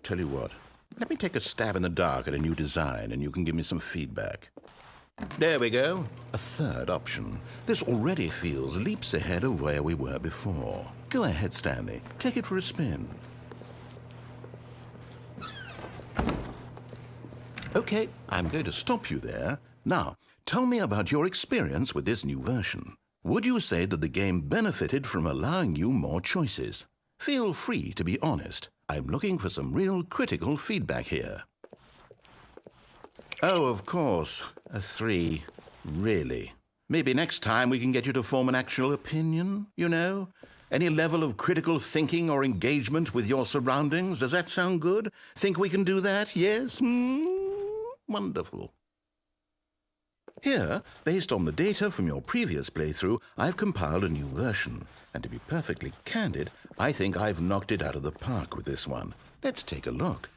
Tell you what, let me take a stab in the dark at a new design, and you can give me some feedback. There we go. A third option. This already feels leaps ahead of where we were before. Go ahead, Stanley. Take it for a spin. Okay, I'm going to stop you there. Now, tell me about your experience with this new version. Would you say that the game benefited from allowing you more choices? Feel free to be honest. I'm looking for some real critical feedback here. Oh, of course. A 3. Really? Maybe next time we can get you to form an actual opinion, you know? Any level of critical thinking or engagement with your surroundings? Does that sound good? Think we can do that? Yes? Wonderful. Here, based on the data from your previous playthrough, I've compiled a new version. And to be perfectly candid, I think I've knocked it out of the park with this one. Let's take a look.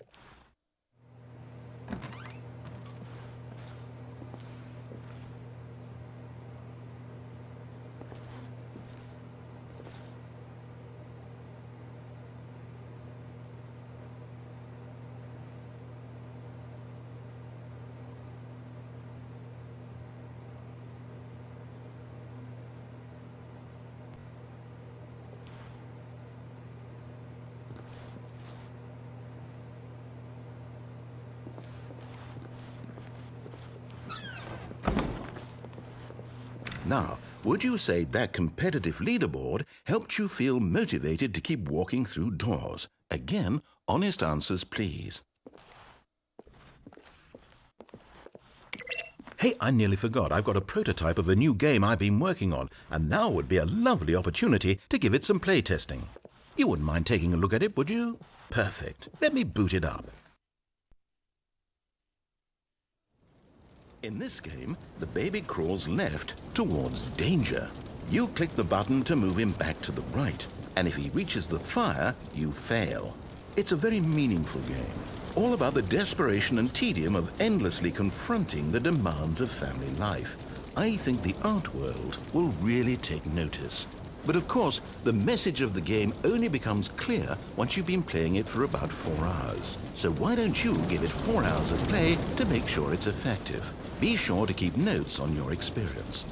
Now, would you say that competitive leaderboard helped you feel motivated to keep walking through doors? Again, honest answers, please. Hey, I nearly forgot. I've got a prototype of a new game I've been working on, and now would be a lovely opportunity to give it some playtesting. You wouldn't mind taking a look at it, would you? Perfect. Let me boot it up. In this game, the baby crawls left towards danger. You click the button to move him back to the right, and if he reaches the fire, you fail. It's a very meaningful game, all about the desperation and tedium of endlessly confronting the demands of family life. I think the art world will really take notice. But of course, the message of the game only becomes clear once you've been playing it for about 4 hours. So why don't you give it 4 hours of play to make sure it's effective? Be sure to keep notes on your experience.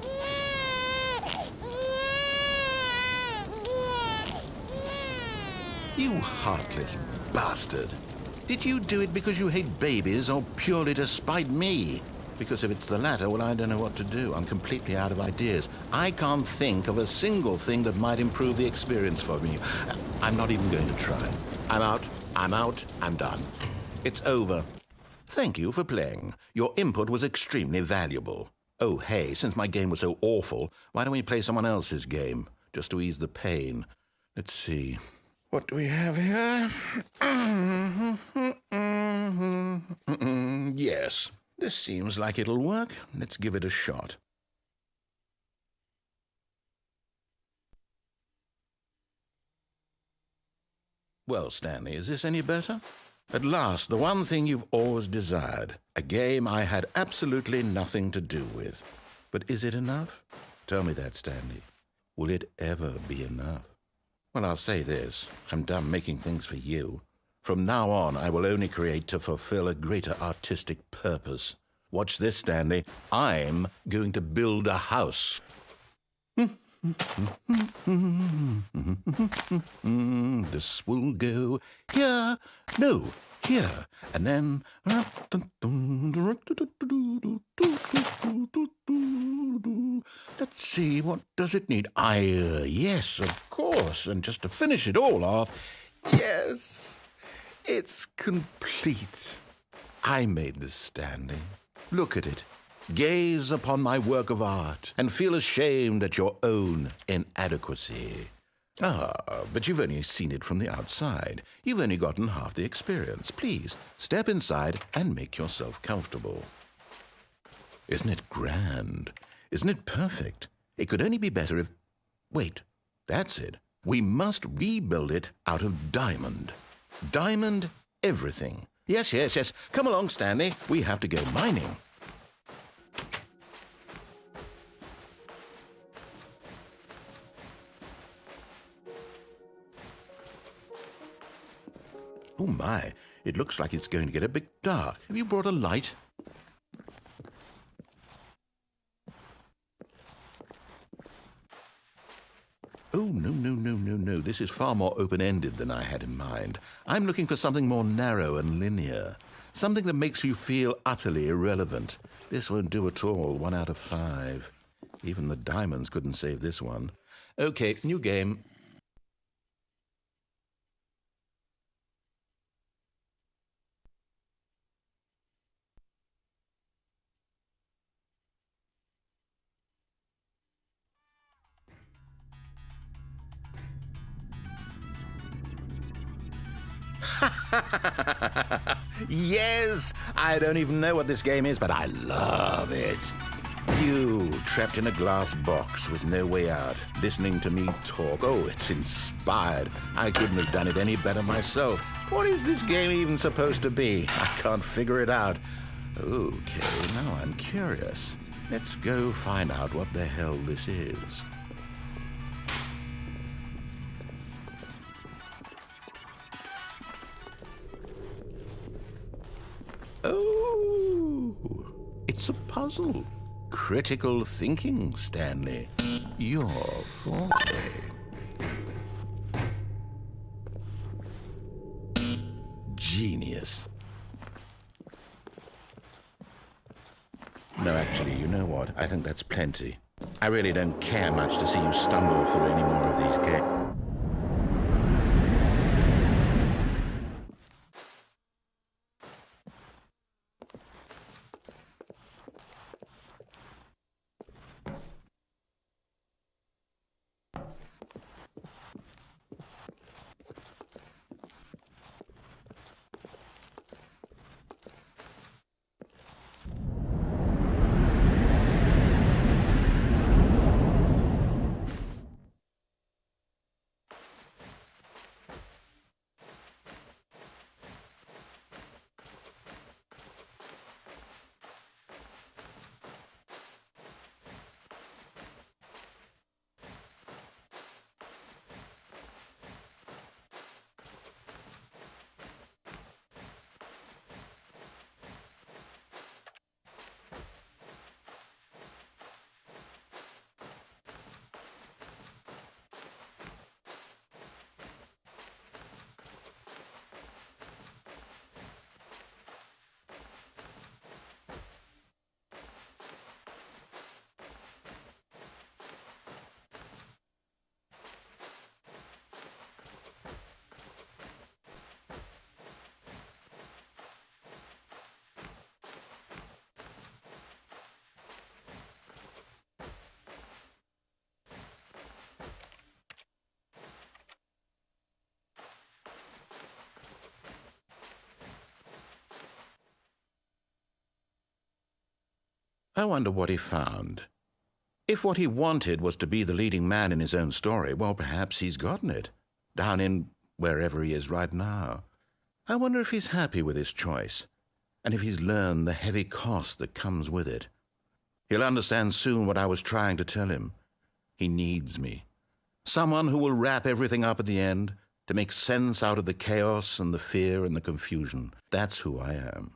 You heartless bastard. Did you do it because you hate babies or purely to spite me? Because if it's the latter, well, I don't know what to do. I'm completely out of ideas. I can't think of a single thing that might improve the experience for me. I'm not even going to try. I'm out, I'm done. It's over. Thank you for playing. Your input was extremely valuable. Oh, hey, since my game was so awful, why don't we play someone else's game, just to ease the pain? Let's see. What do we have here? Yes, this seems like it'll work. Let's give it a shot. Well, Stanley, is this any better? At last, the one thing you've always desired. A game I had absolutely nothing to do with. But is it enough? Tell me that, Stanley. Will it ever be enough? Well, I'll say this. I'm done making things for you. From now on, I will only create to fulfill a greater artistic purpose. Watch this, Stanley. I'm going to build a house. This will go here. No, here. And then... Let's see, what does it need? Yes, of course. And just to finish it all off, yes, it's complete. I made this, Stanley. Look at it. Gaze upon my work of art and feel ashamed at your own inadequacy. But you've only seen it from the outside. You've only gotten half the experience. Please, step inside and make yourself comfortable. Isn't it grand? Isn't it perfect? It could only be better if... Wait, that's it. We must rebuild it out of diamond. Diamond everything. Yes. Come along, Stanley. We have to go mining. Oh my, it looks like it's going to get a bit dark. Have you brought a light? Oh, no. This is far more open-ended than I had in mind. I'm looking for something more narrow and linear. Something that makes you feel utterly irrelevant. This won't do at all. 1 out of 5. Even the diamonds couldn't save this one. Okay, new game. Yes! I don't even know what this game is, but I love it. You, trapped in a glass box with no way out, listening to me talk. Oh, it's inspired. I couldn't have done it any better myself. What is this game even supposed to be? I can't figure it out. Okay, now I'm curious. Let's go find out what the hell this is. Oh, it's a puzzle. Critical thinking, Stanley. Your forte. Genius. No, actually, you know what? I think that's plenty. I really don't care much to see you stumble through any more of these games. I wonder what he found. If what he wanted was to be the leading man in his own story, well, perhaps he's gotten it, down in wherever he is right now. I wonder if he's happy with his choice, and if he's learned the heavy cost that comes with it. He'll understand soon what I was trying to tell him. He needs me. Someone who will wrap everything up at the end to make sense out of the chaos and the fear and the confusion. That's who I am.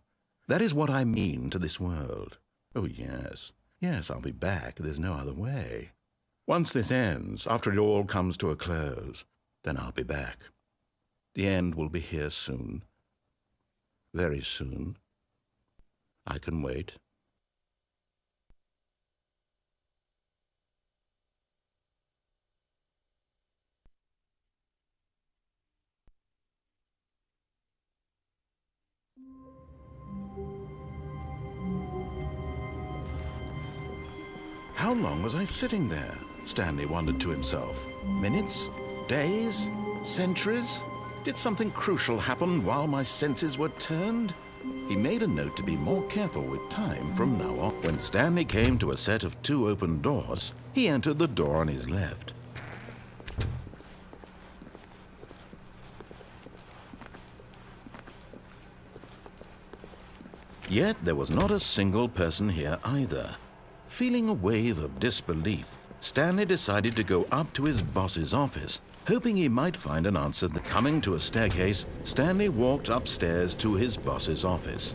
That is what I mean to this world. Oh, yes. Yes, I'll be back. There's no other way. Once this ends, after it all comes to a close, then I'll be back. The end will be here soon. Very soon. I can wait. How long was I sitting there? Stanley wondered to himself. Minutes? Days? Centuries? Did something crucial happen while my senses were turned? He made a note to be more careful with time from now on. When Stanley came to a set of 2 open doors, he entered the door on his left. Yet there was not a single person here either. Feeling a wave of disbelief, Stanley decided to go up to his boss's office, hoping he might find an answer. Coming to a staircase, Stanley walked upstairs to his boss's office.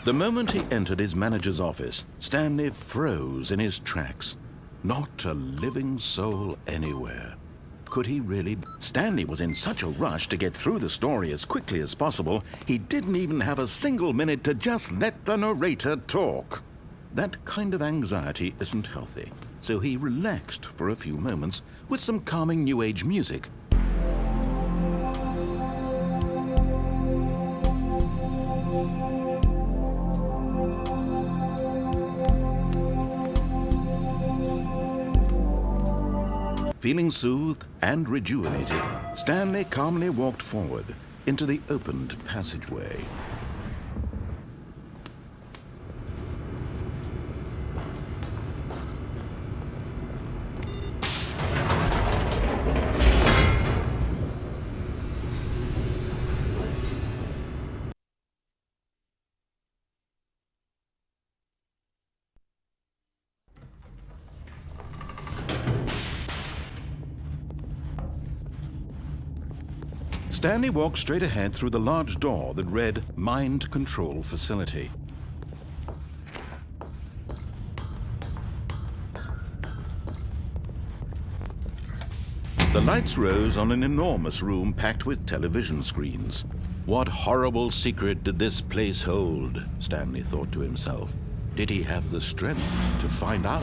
The moment he entered his manager's office, Stanley froze in his tracks. Not a living soul anywhere. Could he really? Stanley was in such a rush to get through the story as quickly as possible, he didn't even have a single minute to just let the narrator talk. That kind of anxiety isn't healthy, so he relaxed for a few moments with some calming New Age music. Feeling soothed and rejuvenated, Stanley calmly walked forward into the opened passageway. Stanley walked straight ahead through the large door that read Mind Control Facility. The lights rose on an enormous room packed with television screens. What horrible secret did this place hold? Stanley thought to himself. Did he have the strength to find out?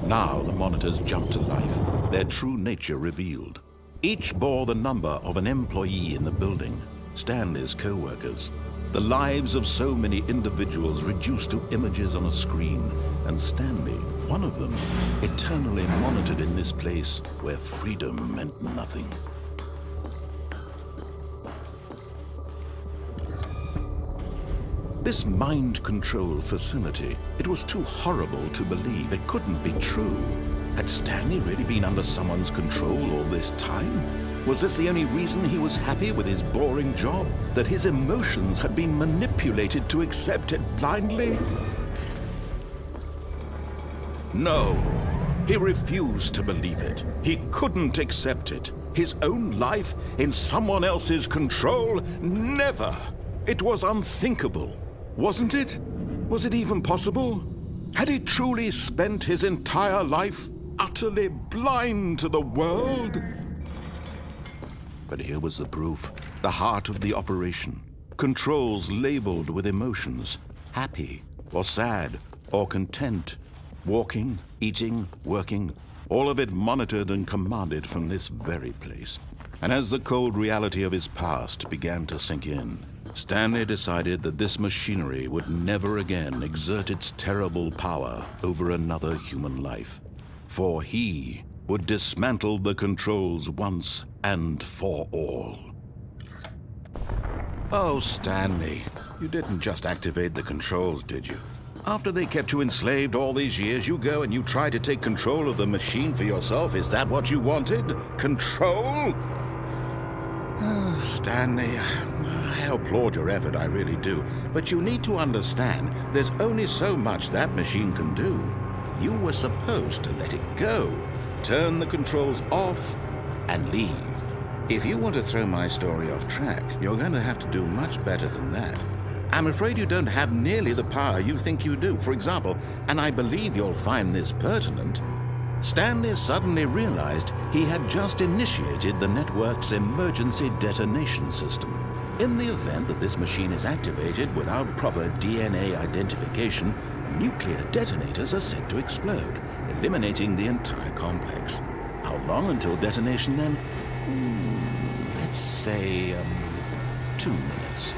Now the monitors jumped to life, their true nature revealed. Each bore the number of an employee in the building, Stanley's co-workers. The lives of so many individuals reduced to images on a screen, and Stanley, one of them, eternally monitored in this place where freedom meant nothing. This mind control facility, it was too horrible to believe. It couldn't be true. Had Stanley really been under someone's control all this time? Was this the only reason he was happy with his boring job? That his emotions had been manipulated to accept it blindly? No, he refused to believe it. He couldn't accept it. His own life in someone else's control? Never! It was unthinkable. Wasn't it? Was it even possible? Had he truly spent his entire life utterly blind to the world? But here was the proof, the heart of the operation. Controls labeled with emotions, happy or sad or content, walking, eating, working, all of it monitored and commanded from this very place. And as the cold reality of his past began to sink in, Stanley decided that this machinery would never again exert its terrible power over another human life, for he would dismantle the controls once and for all. Oh, Stanley, you didn't just activate the controls, did you? After they kept you enslaved all these years, you go and you try to take control of the machine for yourself. Is that what you wanted? Control? Oh, Stanley, I applaud your effort, I really do. But you need to understand, there's only so much that machine can do. You were supposed to let it go, turn the controls off, and leave. If you want to throw my story off track, you're going to have to do much better than that. I'm afraid you don't have nearly the power you think you do. For example, and I believe you'll find this pertinent, Stanley suddenly realized he had just initiated the network's emergency detonation system. In the event that this machine is activated without proper DNA identification, nuclear detonators are set to explode, eliminating the entire complex. How long until detonation then? Let's say, 2 minutes.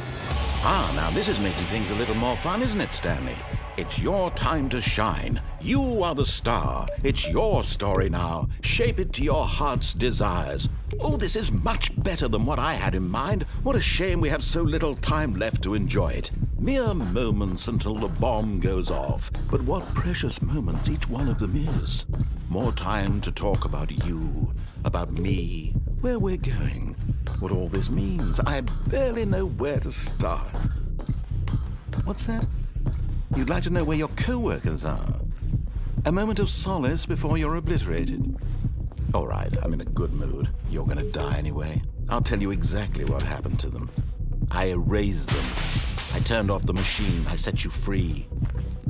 Now this is making things a little more fun, isn't it, Stanley? It's your time to shine. You are the star. It's your story now. Shape it to your heart's desires. Oh, this is much better than what I had in mind. What a shame we have so little time left to enjoy it. Mere moments until the bomb goes off. But what precious moments each one of them is. More time to talk about you, about me, where we're going, what all this means. I barely know where to start. What's that? You'd like to know where your co-workers are? A moment of solace before you're obliterated? All right, I'm in a good mood. You're gonna die anyway. I'll tell you exactly what happened to them. I erased them. I turned off the machine. I set you free.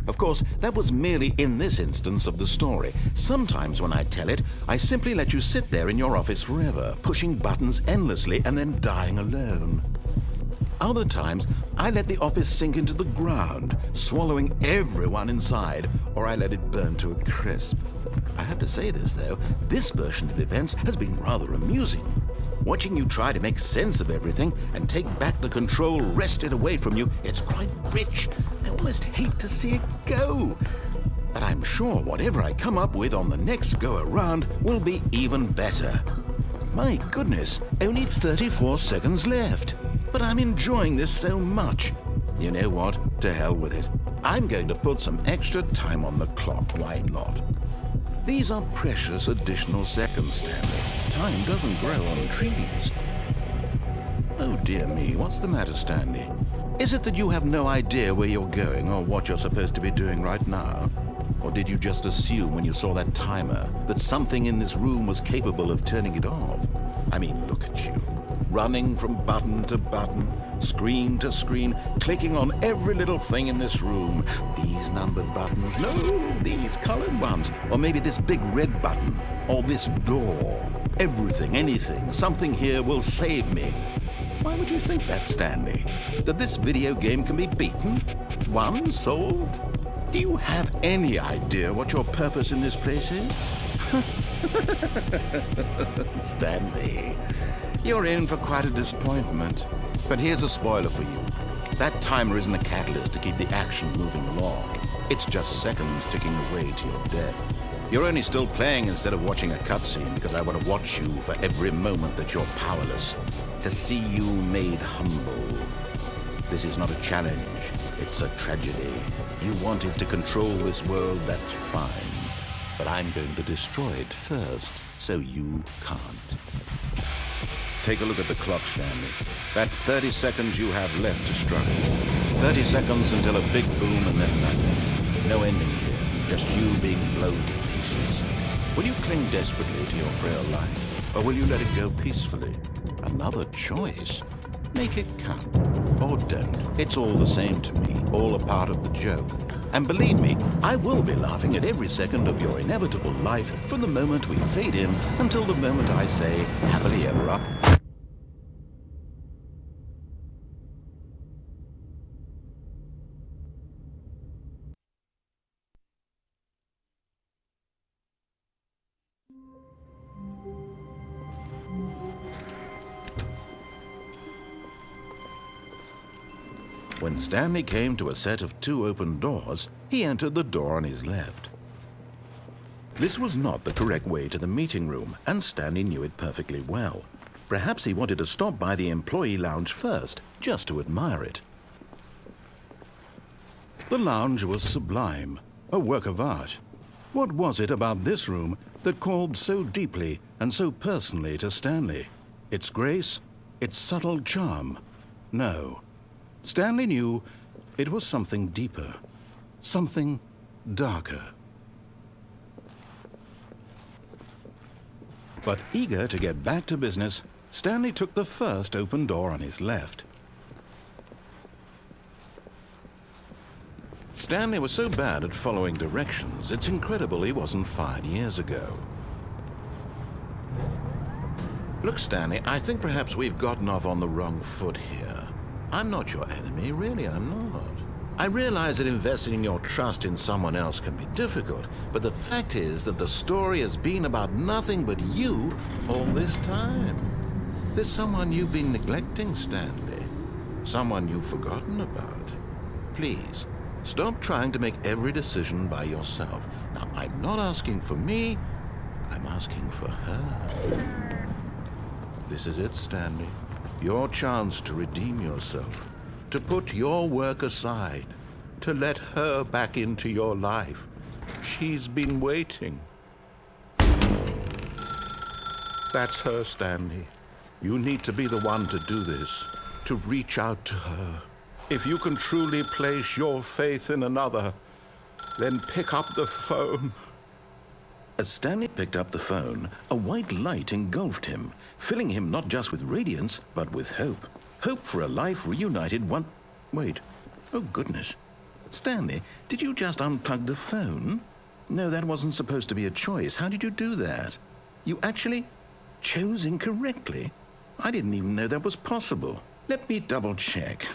Of course, that was merely in this instance of the story. Sometimes when I tell it, I simply let you sit there in your office forever, pushing buttons endlessly and then dying alone. Other times, I let the office sink into the ground, swallowing everyone inside, or I let it burn to a crisp. I have to say this, though, this version of events has been rather amusing. Watching you try to make sense of everything and take back the control wrested away from you, it's quite rich. I almost hate to see it go. But I'm sure whatever I come up with on the next go-around will be even better. My goodness, only 34 seconds left. But I'm enjoying this so much. You know what? To hell with it. I'm going to put some extra time on the clock. Why not? These are precious additional seconds, Stanley. Time doesn't grow on trees. Oh dear me, what's the matter, Stanley? Is it that you have no idea where you're going or what you're supposed to be doing right now? Or did you just assume when you saw that timer that something in this room was capable of turning it off? I mean, look at you. Running from button to button, screen to screen, clicking on every little thing in this room. These numbered buttons, no, these colored ones. Or maybe this big red button, or this door. Everything, anything, something here will save me. Why would you think that, Stanley? That this video game can be beaten? Won? Solved? Do you have any idea what your purpose in this place is? Stanley, you're in for quite a disappointment. But here's a spoiler for you. That timer isn't a catalyst to keep the action moving along. It's just seconds ticking away to your death. You're only still playing instead of watching a cutscene because I want to watch you for every moment that you're powerless. To see you made humble. This is not a challenge. It's a tragedy. You wanted to control this world, that's fine. But I'm going to destroy it first, so you can't. Take a look at the clock, Stanley. That's 30 seconds you have left to struggle. 30 seconds until a big boom and then nothing. No ending here, just you being blown to pieces. Will you cling desperately to your frail life, or will you let it go peacefully? Another choice. Make it count. Or don't. It's all the same to me, all a part of the joke. And believe me, I will be laughing at every second of your inevitable life from the moment we fade in until the moment I say, happily ever after. When Stanley came to a set of 2 open doors, he entered the door on his left. This was not the correct way to the meeting room, and Stanley knew it perfectly well. Perhaps he wanted to stop by the employee lounge first, just to admire it. The lounge was sublime, a work of art. What was it about this room that called so deeply and so personally to Stanley? Its grace? Its subtle charm? No. Stanley knew it was something deeper, something darker. But eager to get back to business, Stanley took the first open door on his left. Stanley was so bad at following directions, it's incredible he wasn't fired years ago. Look, Stanley, I think perhaps we've gotten off on the wrong foot here. I'm not your enemy, really, I'm not. I realize that investing your trust in someone else can be difficult, but the fact is that the story has been about nothing but you all this time. There's someone you've been neglecting, Stanley. Someone you've forgotten about. Please, stop trying to make every decision by yourself. Now, I'm not asking for me, I'm asking for her. This is it, Stanley. Your chance to redeem yourself. To put your work aside, to let her back into your life. She's been waiting. That's her, Stanley. You need to be the one to do this, to reach out to her. If you can truly place your faith in another, then pick up the phone. As Stanley picked up the phone, a white light engulfed him, filling him not just with radiance, but with hope. Hope for a life reunited one... Wait. Oh, goodness. Stanley, did you just unplug the phone? No, that wasn't supposed to be a choice. How did you do that? You actually chose incorrectly? I didn't even know that was possible. Let me double-check.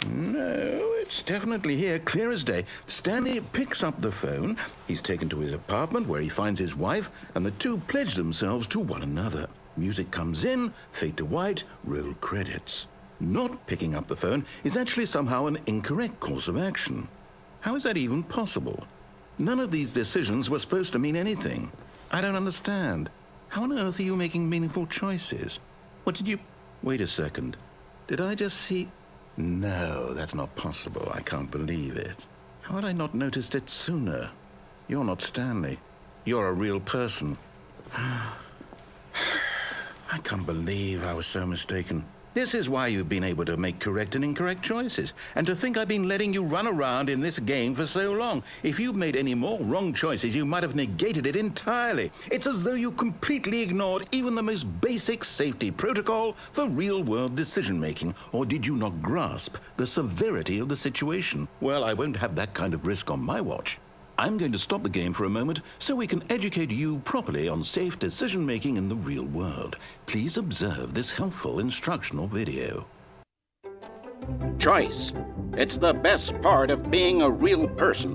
No, it's definitely here, clear as day. Stanley picks up the phone. He's taken to his apartment where he finds his wife, and the two pledge themselves to one another. Music comes in, fade to white, roll credits. Not picking up the phone is actually somehow an incorrect course of action. How is that even possible? None of these decisions were supposed to mean anything. I don't understand. How on earth are you making meaningful choices? What did you... Wait a second. Did I just see... No, that's not possible. I can't believe it. How had I not noticed it sooner? You're not Stanley. You're a real person. I can't believe I was so mistaken. This is why you've been able to make correct and incorrect choices. And to think I've been letting you run around in this game for so long. If you'd made any more wrong choices, you might have negated it entirely. It's as though you completely ignored even the most basic safety protocol for real-world decision-making. Or did you not grasp the severity of the situation? Well, I won't have that kind of risk on my watch. I'm going to stop the game for a moment so we can educate you properly on safe decision-making in the real world. Please observe this helpful instructional video. Choice. It's the best part of being a real person,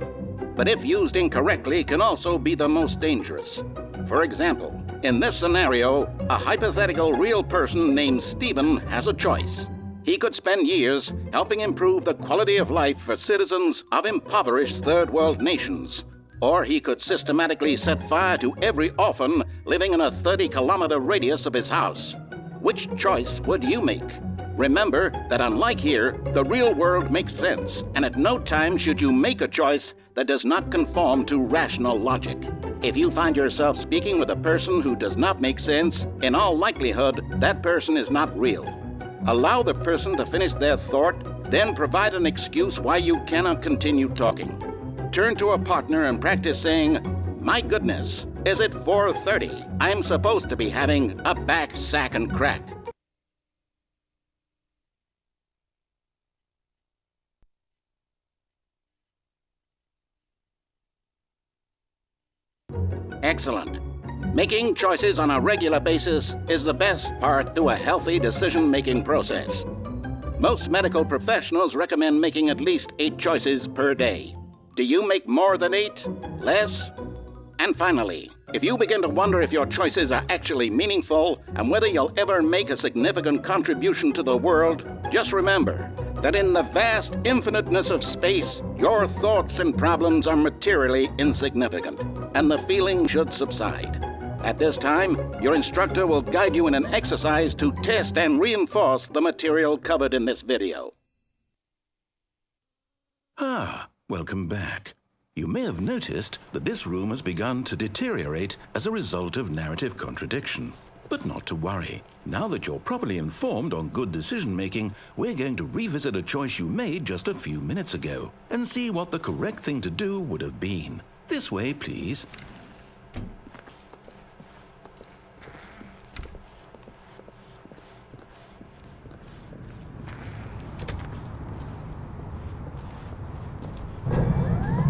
but if used incorrectly can also be the most dangerous. For example, in this scenario, a hypothetical real person named Stephen has a choice. He could spend years helping improve the quality of life for citizens of impoverished third world nations. Or he could systematically set fire to every orphan living in a 30-kilometer radius of his house. Which choice would you make? Remember that unlike here, the real world makes sense, and at no time should you make a choice that does not conform to rational logic. If you find yourself speaking with a person who does not make sense, in all likelihood, that person is not real. Allow the person to finish their thought, then provide an excuse why you cannot continue talking. Turn to a partner and practice saying, "My goodness, is it 4:30? I'm supposed to be having a back, sack, and crack." Excellent. Making choices on a regular basis is the best part to a healthy decision-making process. Most medical professionals recommend making at least 8 choices per day. Do you make more than 8? Less? And finally, if you begin to wonder if your choices are actually meaningful and whether you'll ever make a significant contribution to the world, just remember that in the vast infiniteness of space, your thoughts and problems are materially insignificant, and the feeling should subside. At this time, your instructor will guide you in an exercise to test and reinforce the material covered in this video. Ah, welcome back. You may have noticed that this room has begun to deteriorate as a result of narrative contradiction. But not to worry. Now that you're properly informed on good decision-making, we're going to revisit a choice you made just a few minutes ago and see what the correct thing to do would have been. This way, please.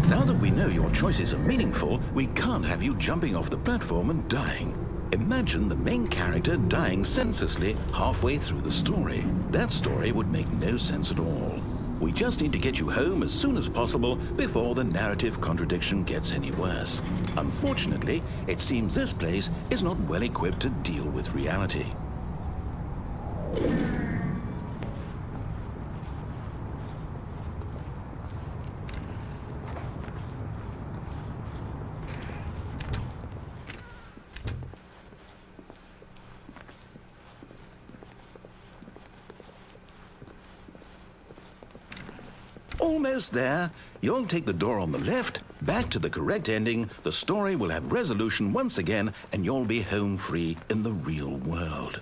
Now that we know your choices are meaningful, we can't have you jumping off the platform and dying. Imagine the main character dying senselessly halfway through the story. That story would make no sense at all. We just need to get you home as soon as possible before the narrative contradiction gets any worse. Unfortunately, it seems this place is not well equipped to deal with reality. Almost there. You'll take the door on the left, back to the correct ending, the story will have resolution once again, and you'll be home free in the real world.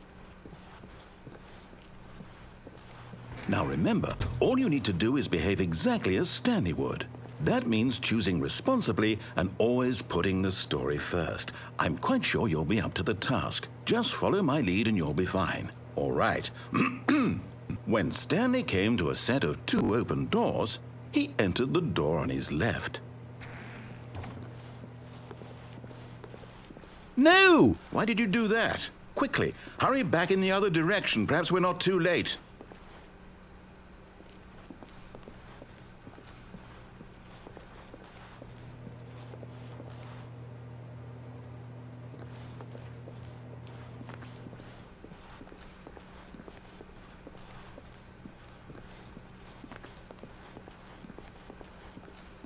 Now remember, all you need to do is behave exactly as Stanley would. That means choosing responsibly and always putting the story first. I'm quite sure you'll be up to the task. Just follow my lead and you'll be fine. All right. When Stanley came to a set of 2 open doors, he entered the door on his left. No! Why did you do that? Quickly, hurry back in the other direction. Perhaps we're not too late.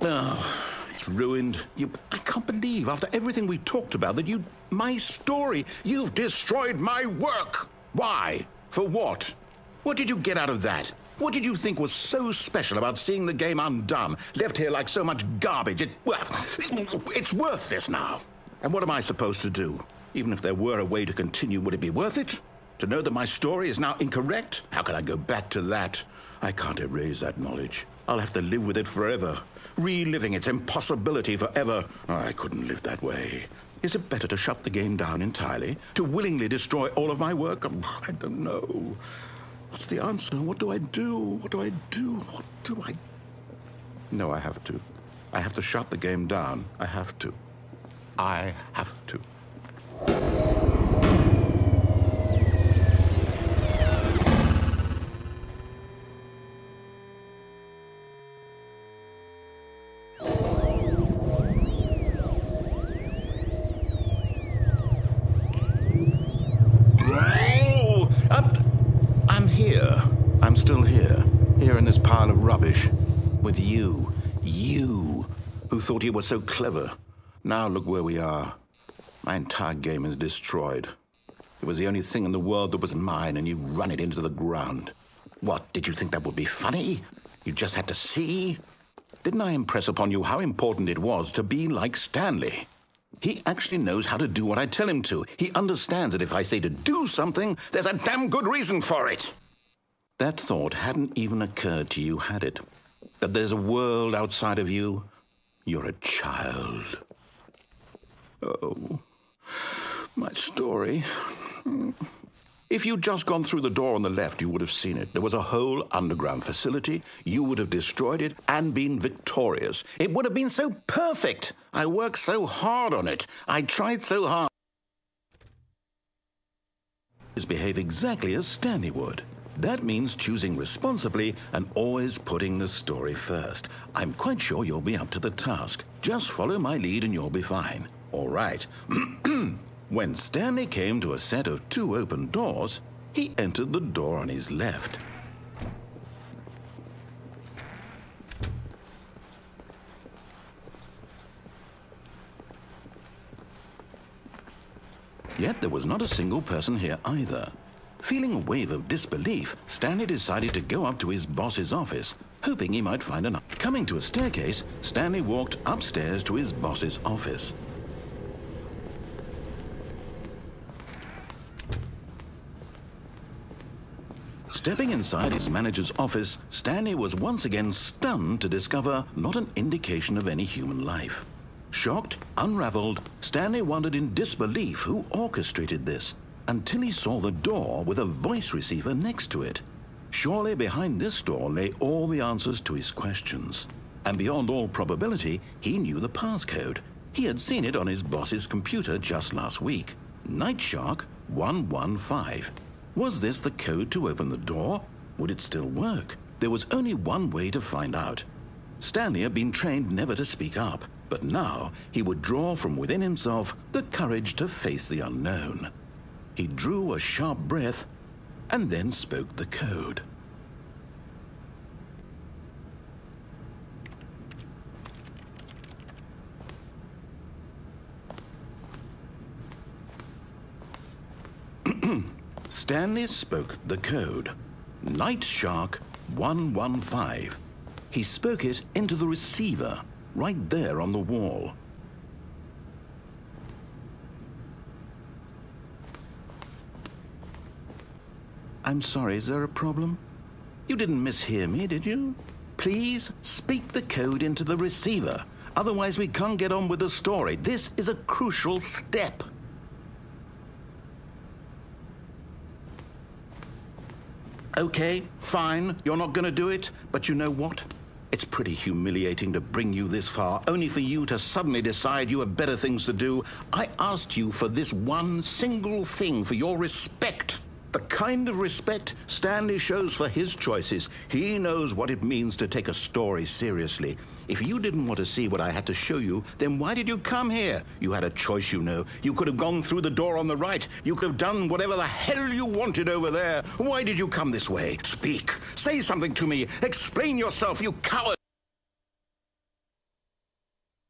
Oh, it's ruined. I can't believe, after everything we talked about, that my story, you've destroyed my work. Why? For what? What did you get out of that? What did you think was so special about seeing the game undone, left here like so much garbage? It's worthless now. And what am I supposed to do? Even if there were a way to continue, would it be worth it? To know that my story is now incorrect? How can I go back to that? I can't erase that knowledge. I'll have to live with it forever, reliving its impossibility forever. I couldn't live that way. Is it better to shut the game down entirely? To willingly destroy all of my work? I don't know. What's the answer? What do I do? What do I do? What do I... No, I have to. I have to shut the game down. I have to. I have to. I'm still here in this pile of rubbish, with you, who thought you were so clever. Now look where we are. My entire game is destroyed. It was the only thing in the world that was mine, and you've run it into the ground. What, did you think that would be funny? You just had to see? Didn't I impress upon you how important it was to be like Stanley? He actually knows how to do what I tell him to. He understands that if I say to do something, there's a damn good reason for it. That thought hadn't even occurred to you, had it? That there's a world outside of you? You're a child. Oh, my story. If you'd just gone through the door on the left, you would have seen it. There was a whole underground facility. You would have destroyed it and been victorious. It would have been so perfect. I worked so hard on it. I tried so hard. Behave exactly as Stanley would. That means choosing responsibly and always putting the story first. I'm quite sure you'll be up to the task. Just follow my lead and you'll be fine. All right. When Stanley came to a set of 2 open doors, he entered the door on his left. Yet there was not a single person here either. Feeling a wave of disbelief, Stanley decided to go up to his boss's office. hoping he might find an... Coming to a staircase, Stanley walked upstairs to his boss's office. Stepping inside his manager's office, Stanley was once again stunned to discover not an indication of any human life. Shocked, unraveled, Stanley wondered in disbelief who orchestrated this, until he saw the door with a voice receiver next to it. Surely behind this door lay all the answers to his questions. And beyond all probability, he knew the passcode. He had seen it on his boss's computer just last week. Nightshark 115. Was this the code to open the door? Would it still work? There was only one way to find out. Stanley had been trained never to speak up, but now he would draw from within himself the courage to face the unknown. He drew a sharp breath and then spoke the code. Stanley spoke the code. Nightshark 115. He spoke it into the receiver, right there on the wall. I'm sorry, is there a problem? You didn't mishear me, did you? Please speak the code into the receiver. Otherwise, we can't get on with the story. This is a crucial step. Okay, fine, you're not going to do it, but you know what? It's pretty humiliating to bring you this far, only for you to suddenly decide you have better things to do. I asked you for this one single thing, for your respect. The kind of respect Stanley shows for his choices. He knows what it means to take a story seriously. If you didn't want to see what I had to show you, then why did you come here? You had a choice, you know. You could have gone through the door on the right. You could have done whatever the hell you wanted over there. Why did you come this way? Speak. Say something to me. Explain yourself, you coward.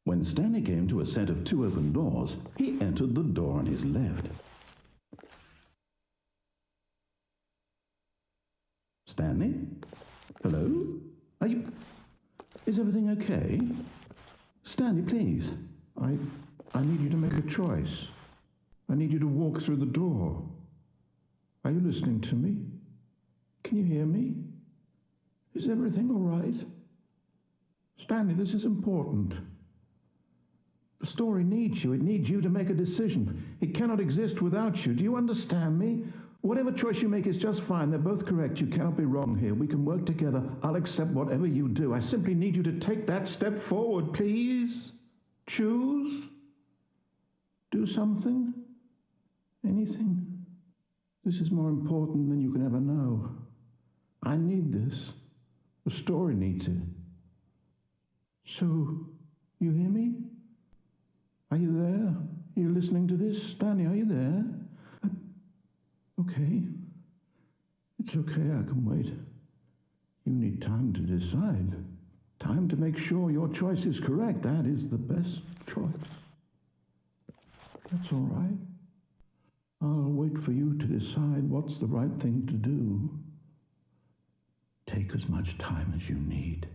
When Stanley came to a set of two open doors, he entered the door on his left. Stanley? Hello? Are you... Is everything okay? Stanley, please. I need you to make a choice. I need you to walk through the door. Are you listening to me? Can you hear me? Is everything all right? Stanley, this is important. The story needs you. It needs you to make a decision. It cannot exist without you. Do you understand me? Whatever choice you make is just fine. They're both correct. You cannot be wrong here. We can work together. I'll accept whatever you do. I simply need you to take that step forward, please. Choose. Do something. Anything. This is more important than you can ever know. I need this. The story needs it. So, you hear me? Are you there? Are you listening to this? Stanley, are you there? Okay. It's okay, I can wait. You need time to decide. Time to make sure your choice is correct. That is the best choice. That's all right. I'll wait for you to decide what's the right thing to do. Take as much time as you need.